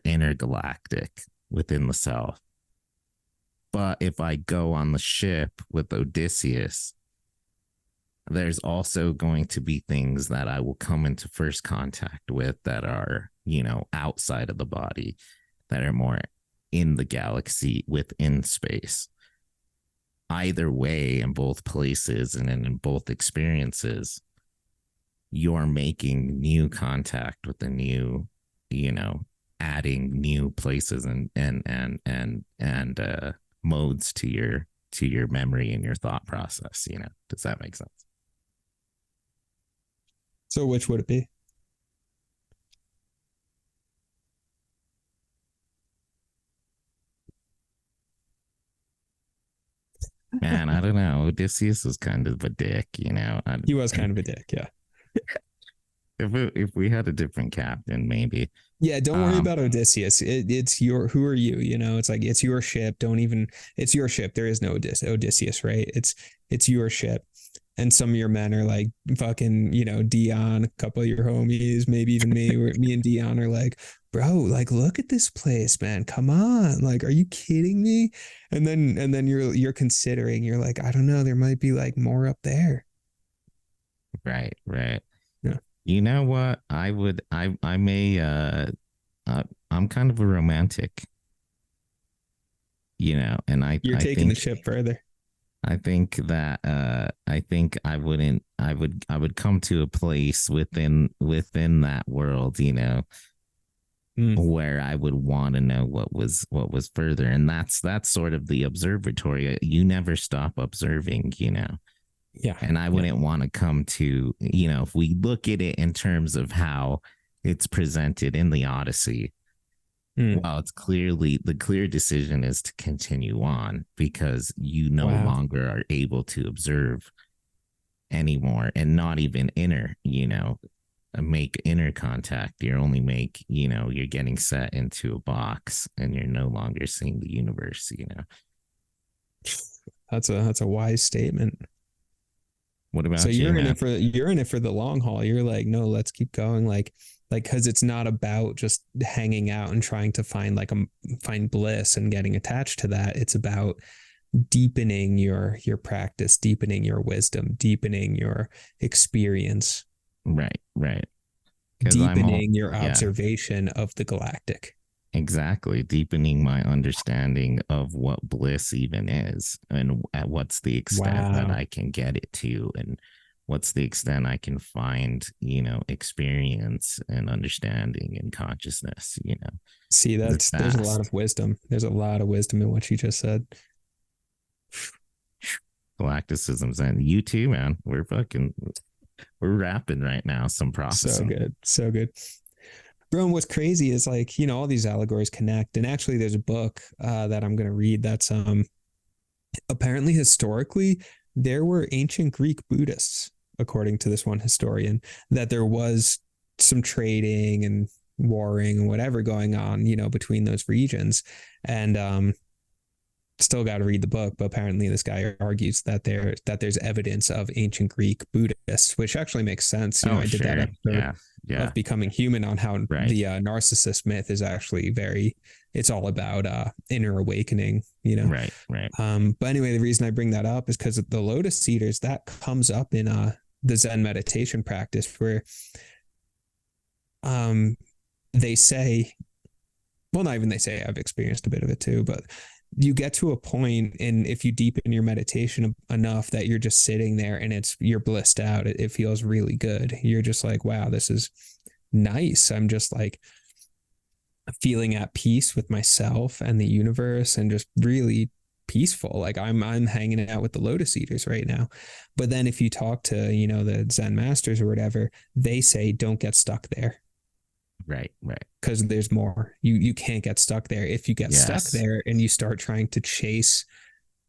intergalactic within the self. But if I go on the ship with Odysseus, there's also going to be things that I will come into first contact with that are, outside of the body, that are more in the galaxy within space. Either way, in both places and in both experiences, you're making new contact with the new, adding new places and modes to your memory and your thought process. Does that make sense? So which would it be? Man, I don't know. Odysseus was kind of a dick, He was kind of a dick, yeah. If we had a different captain, maybe. Yeah, don't worry about Odysseus. It's who are you? It's like it's your ship. It's your ship. There is no Odysseus, right? It's your ship. And some of your men are like fucking, Dion, a couple of your homies, maybe even me, where me and Dion are like, bro, like, look at this place, man. Come on. Like, are you kidding me? And then you're considering, you're like, I don't know, there might be like more up there. Right. Yeah. You know what? I may, I'm kind of a romantic, and You're taking the ship further. I think that I would come to a place within that world, where I would want to know what was further. And that's sort of the observatory. You never stop observing, Yeah. And I wouldn't want to come to, if we look at it in terms of how it's presented in the Odyssey, well, it's clearly the clear decision is to continue on because you no longer are able to observe anymore and not even make inner contact. You only make, you're getting set into a box and you're no longer seeing the universe, That's a wise statement. What about so you? You're in it for the long haul. You're like, no, let's keep going. Like, because it's not about just hanging out and trying to find find bliss and getting attached to that. It's about deepening your practice, deepening your wisdom, deepening your experience. Right. Deepening your observation of the galactic. Exactly. Deepening my understanding of what bliss even is and at what's the extent that I can get it to and what's the extent I can find, experience and understanding and consciousness, See, there's a lot of wisdom. There's a lot of wisdom in what you just said. Galacticism's and you too, man. We're rapping right now. Some processing. So good. Bro, and what's crazy is like, all these allegories connect. And actually there's a book that I'm going to read that's apparently historically there were ancient Greek Buddhists, according to this one historian, that there was some trading and warring and whatever going on, between those regions. And still got to read the book, but apparently this guy argues that there's evidence of ancient Greek Buddhists, which actually makes sense. I did that episode of Becoming Human on how the narcissist myth is actually it's all about inner awakening, Right. But anyway, the reason I bring that up is because the Lotus Eaters, that comes up in the Zen meditation practice where they say, well, not even they say, I've experienced a bit of it too, but you get to a point, and if you deepen your meditation enough, that you're just sitting there and you're blissed out. It feels really good. You're just like, wow, this is nice. I'm just like feeling at peace with myself and the universe and just really peaceful. Like I'm hanging out with the lotus eaters right now. But then if you talk to, you know, the Zen masters or whatever, they say don't get stuck there. Right. Because there's more. You can't get stuck there. If you get stuck there and you start trying to chase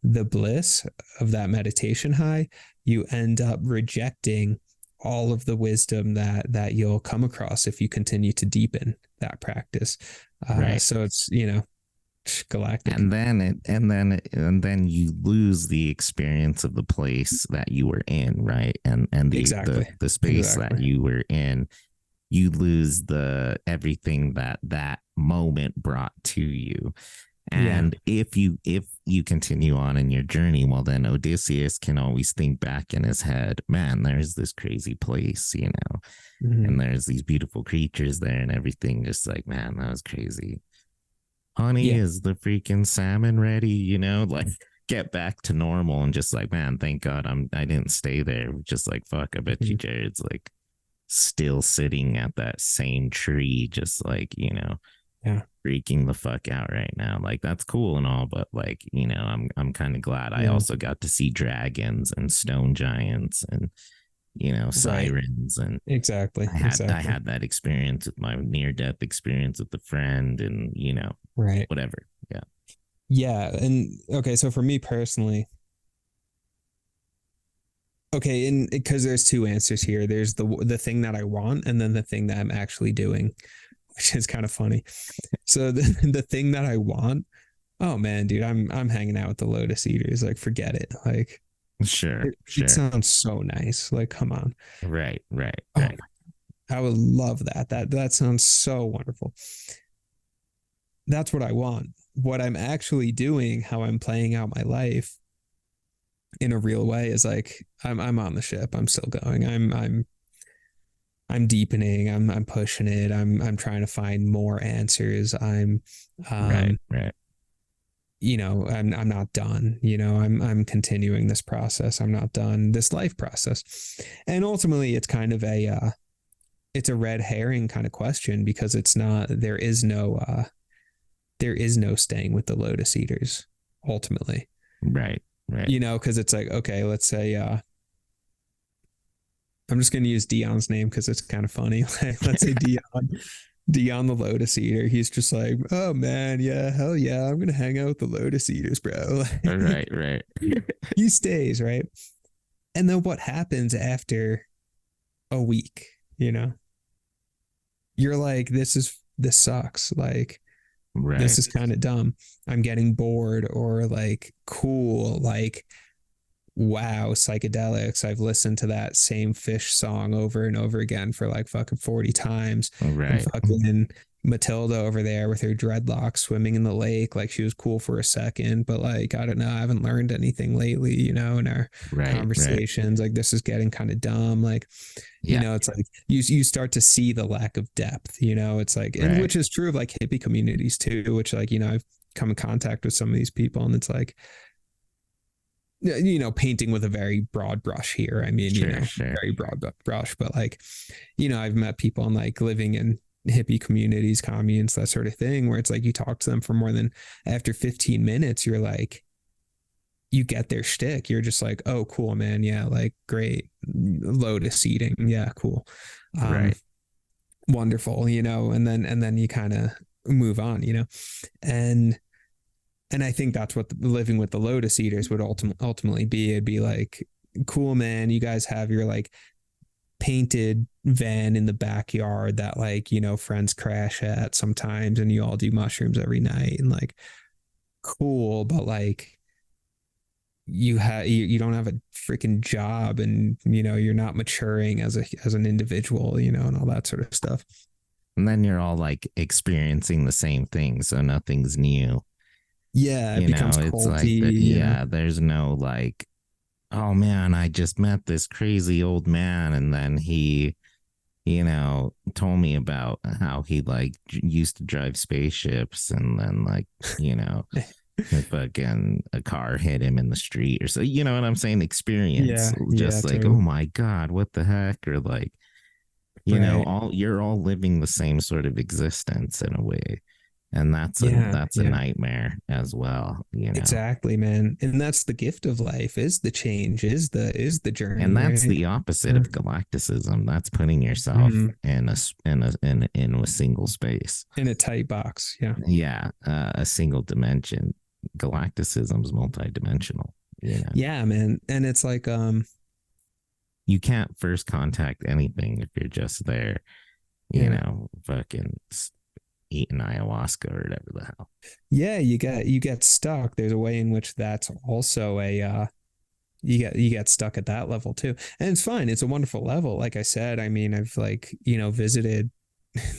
the bliss of that meditation high, you end up rejecting all of the wisdom that you'll come across if you continue to deepen that practice. Right. So it's, you know, galactic. And then you lose the experience of the place that you were in, right? And the space that you were in, you lose the everything that moment brought to you. And if you continue on in your journey, well, then Odysseus can always think back in his head, man, there's this crazy place, you know, and there's these beautiful creatures there and everything. Just like, man, that was crazy. Honey, is the freaking salmon ready? You know, like get back to normal and just like, man, thank God I didn't stay there. Just like, fuck, I bet you Jared's like still sitting at that same tree, just like, you know, freaking the fuck out right now. Like that's cool and all, but like, you know, I'm kind of glad I also got to see dragons and stone giants and, you know, sirens and exactly. I had that experience with my near-death experience with a friend and, you know, whatever. Yeah. And okay, so for me personally, okay, and because there's two answers here. There's the thing that I want and then the thing that I'm actually doing, which is kind of funny. So the thing that I want, oh man, dude, I'm hanging out with the lotus eaters. Like, forget it. Like, sure. It sounds so nice. Like, come on. Right. Oh, I would love that. That sounds so wonderful. That's what I want. What I'm actually doing, how I'm playing out my life in a real way is like I'm on the ship. I'm still going. I'm deepening. I'm pushing it. I'm trying to find more answers. I'm right. You know, I'm not done. You know, I'm continuing this process. I'm not done this life process. And ultimately it's kind of it's a red herring kind of question because it's not, there is no staying with the lotus eaters ultimately. Right. You know, because it's like, okay, let's say I'm just going to use Dion's name because it's kind of funny. Let's say Dion the Lotus Eater. He's just like, oh man, yeah, hell yeah, I'm going to hang out with the Lotus Eaters, bro. Right. He stays, right? And then what happens after a week, you know? You're like, this sucks. Like, this is kind of dumb. I'm getting bored, or like, cool, like, wow, psychedelics. I've listened to that same Fish song over and over again for like fucking 40 times. Right. And fucking Matilda over there with her dreadlocks swimming in the lake. Like, she was cool for a second, but like, I don't know. I haven't learned anything lately, you know, in our conversations. Like, this is getting kind of dumb. Like, you know, it's like you start to see the lack of depth, you know, it's like, and which is true of like hippie communities too, which like, you know, I've come in contact with some of these people and it's like, you know, painting with a very broad brush here. I mean, very broad brush, but like, you know, I've met people and like living in hippie communities, communes, that sort of thing, where it's like you talk to them for more than, after 15 minutes, you're like, you get their shtick. You're just like, oh, cool, man. Yeah. Like, great. Lotus eating. Yeah. Cool. Wonderful, you know, and then you kind of move on, you know, and I think that's what living with the lotus eaters would ultimately be. It'd be like, cool, man, you guys have your like painted van in the backyard that like, you know, friends crash at sometimes and you all do mushrooms every night and like, cool, but like you don't have a freaking job and, you know, you're not maturing as an individual, you know, and all that sort of stuff. And then you're all like experiencing the same thing. So nothing's new. Yeah, it becomes culty. Like there's no like, oh man, I just met this crazy old man, and then he, you know, told me about how he like used to drive spaceships, and then like, you know, fucking a car hit him in the street, or so, you know what I'm saying? Experience, just like, totally. Oh my god, what the heck, or like, you know, you're all living the same sort of existence in a way. And that's a Yeah. nightmare as well, you know. Exactly, man. And that's the gift of life, is the change, is the And journey, that's right? the opposite Yeah. of galacticism. That's putting yourself Mhm. in a single space. In a tight box. Yeah. Yeah, a single dimension. Galacticism is multidimensional. You know, Yeah, man. And it's like, you can't first contact anything if you're just there. You yeah. know, fucking eating ayahuasca or whatever the hell. Yeah, you get stuck. There's a way in which that's also a you get stuck at that level too. And it's fine. It's a wonderful level. Like I said, I mean, I've like, visited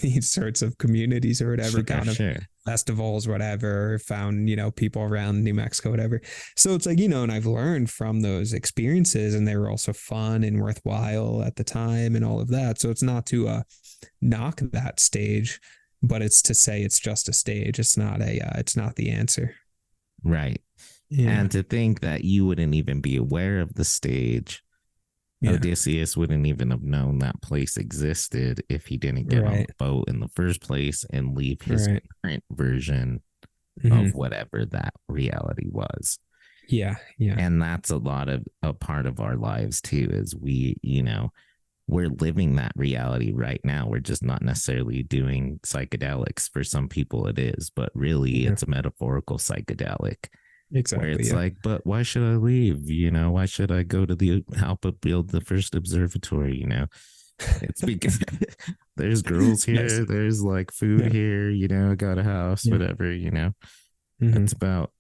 these sorts of communities or whatever, Sure, gone to sure. festivals, whatever, found, people around New Mexico, whatever. So it's like, and I've learned from those experiences, and they were also fun and worthwhile at the time and all of that. So it's not to knock that stage, but it's to say it's just a stage. It's not the answer. Right. Yeah. And to think that you wouldn't even be aware of the stage, Yeah. Odysseus wouldn't even have known that place existed if he didn't get on Right. the boat in the first place and leave his Right. current version Mhm. of whatever that reality was. Yeah. Yeah. And that's a part of our lives too, is we're living that reality right now. We're just not necessarily doing psychedelics. For some people it is, but really Yeah. it's a metaphorical psychedelic where Exactly. it's Yeah. like, but why should I leave? Why should I go to help build the first observatory? It's because there's girls Nice. here, there's like food Yeah. here, I got a house, Yeah. whatever. Mhm. It's about,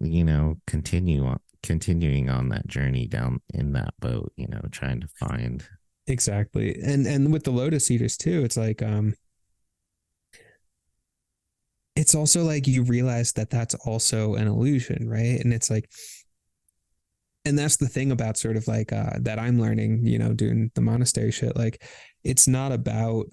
continuing on that journey down in that boat, trying to find. Exactly. And with the lotus eaters too, it's like it's also like you realize that that's also an illusion, right? And it's like, and that's the thing about sort of like that I'm learning, doing the monastery shit. Like, it's not about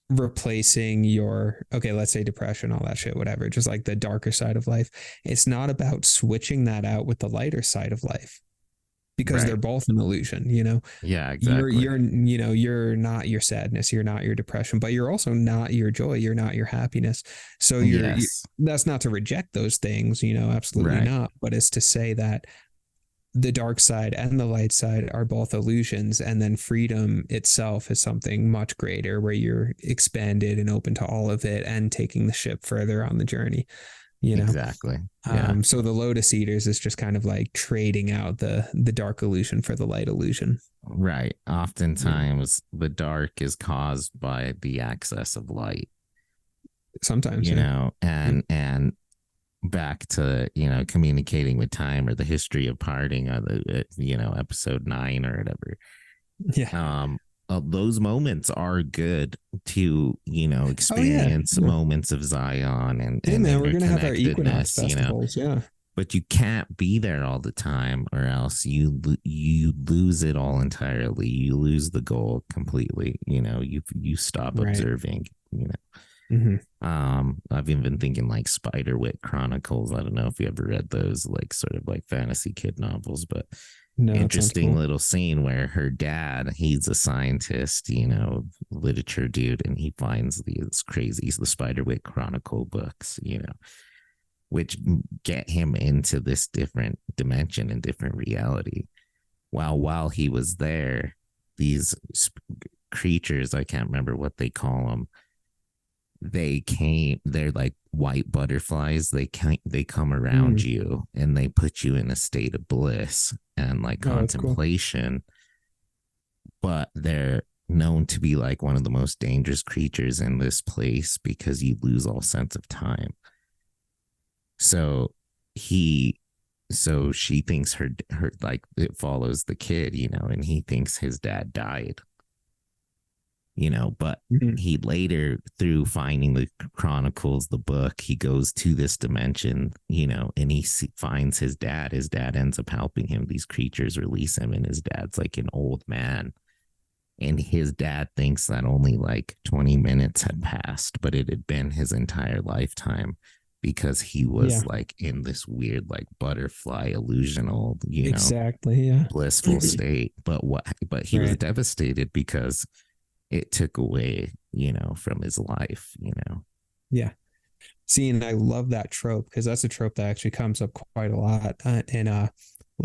replacing your, okay, let's say depression, all that shit, whatever, just like the darker side of life. It's not about switching that out with the lighter side of life, because they're Right. both an illusion. Yeah, you're exactly. you're not your sadness, you're not your depression, but you're also not your joy, you're not your happiness. So Yes. that's not to reject those things, absolutely Right. not, but it's to say that the dark side and the light side are both illusions, and then freedom itself is something much greater, where you're expanded and open to all of it and taking the ship further on the journey. you know Exactly. Yeah. so the lotus eaters is just kind of like trading out the dark illusion for the light illusion. Right. Yeah. Oftentimes the dark is caused by the excess of light, Sometimes, yeah. and back to, communicating with time, or the history of parting, or the, episode 9 or whatever. Yeah. Those moments are good to, Oh yeah. experience Yeah. moments of Zion Hey and man, we're gonna have our equinox interconnectedness, festivals. Yeah. but you can't be there all the time, or else you lose it all entirely. You lose the goal completely. You stop Right. observing. Mm-hmm. I've even been thinking like Spiderwick Chronicles. I don't know if you ever read those, like sort of like fantasy kid novels, but No, it sounds interesting cool. little scene where her dad, he's a scientist, literature dude, and he finds these crazy the Spiderwick Chronicle books, which get him into this different dimension and different reality. While he was there, these creatures, I can't remember what they call them, they're like white butterflies. They come around you and they put you in a state of bliss and like contemplation. But they're known to be like one of the most dangerous creatures in this place, because you lose all sense of time. So she thinks her like, it follows the kid, and he thinks his dad died, but he later, through finding the chronicles, the book, he goes to this dimension, and he finds his dad. His dad ends up helping him. These creatures release him, and his dad's like an old man. And his dad thinks that only like 20 minutes had passed, but it had been his entire lifetime, because he was like in this weird, like butterfly illusional, exactly, yeah, blissful state. But he was devastated because it took away, from his life. Yeah. See, and I love that trope because that's a trope that actually comes up quite a lot in a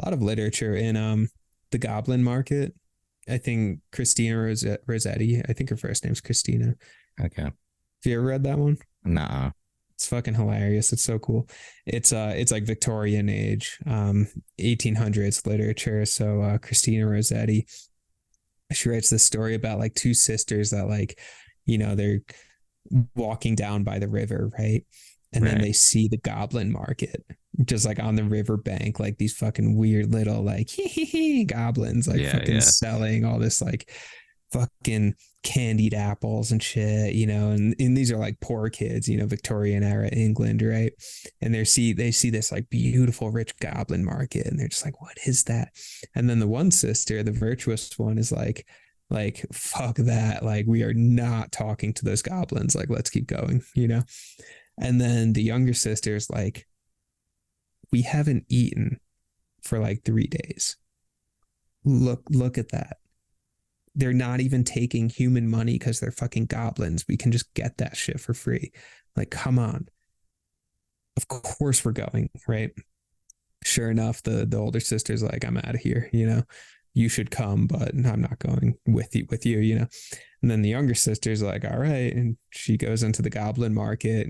lot of literature in the Goblin Market. I think Christina Rossetti. I think her first name's Christina. Okay. Have you ever read that one? Nah. It's fucking hilarious. It's so cool. It's like Victorian age, 1800s literature. So Christina Rossetti, she writes this story about like two sisters that like, they're walking down by the river, right? And then they see the Goblin Market just like on the river bank, like these fucking weird little like goblins like selling all this like fucking candied apples and shit, and these are like poor kids, Victorian era England, right? And they see this like beautiful rich goblin market and they're just like, what is that? And then the one sister, the virtuous one, is like fuck that, like we are not talking to those goblins, like let's keep going. And then the younger sister's like, we haven't eaten for like 3 days. Look at that. They're not even taking human money because they're fucking goblins. We can just get that shit for free. Like, come on. Of course we're going, right? Sure enough, the older sister's like, I'm out of here, you should come, but I'm not going with you, And then the younger sister's like, all right. And she goes into the Goblin Market,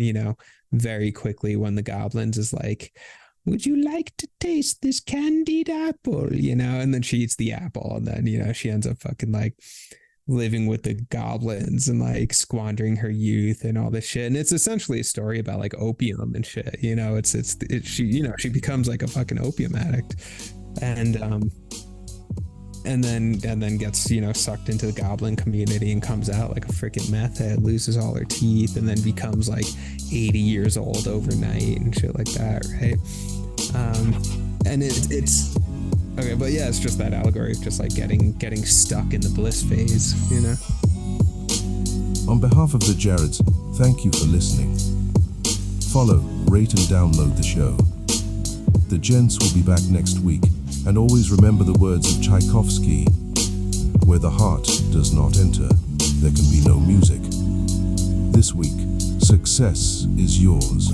very quickly when the goblins is like, would you like to taste this candied apple? And then she eats the apple and then, she ends up fucking like living with the goblins and like squandering her youth and all this shit. And it's essentially a story about like opium and shit, she becomes like a fucking opium addict and then gets, sucked into the goblin community and comes out like a freaking meth head, loses all her teeth, and then becomes like 80 years old overnight and shit like that, right? And it's okay, but yeah, it's just that allegory of just like getting stuck in the bliss phase, On behalf of the Jareds, thank you for listening. Follow, rate and download the show. The Gents will be back next week. And always remember the words of Tchaikovsky, where the heart does not enter, there can be no music. This week, success is yours.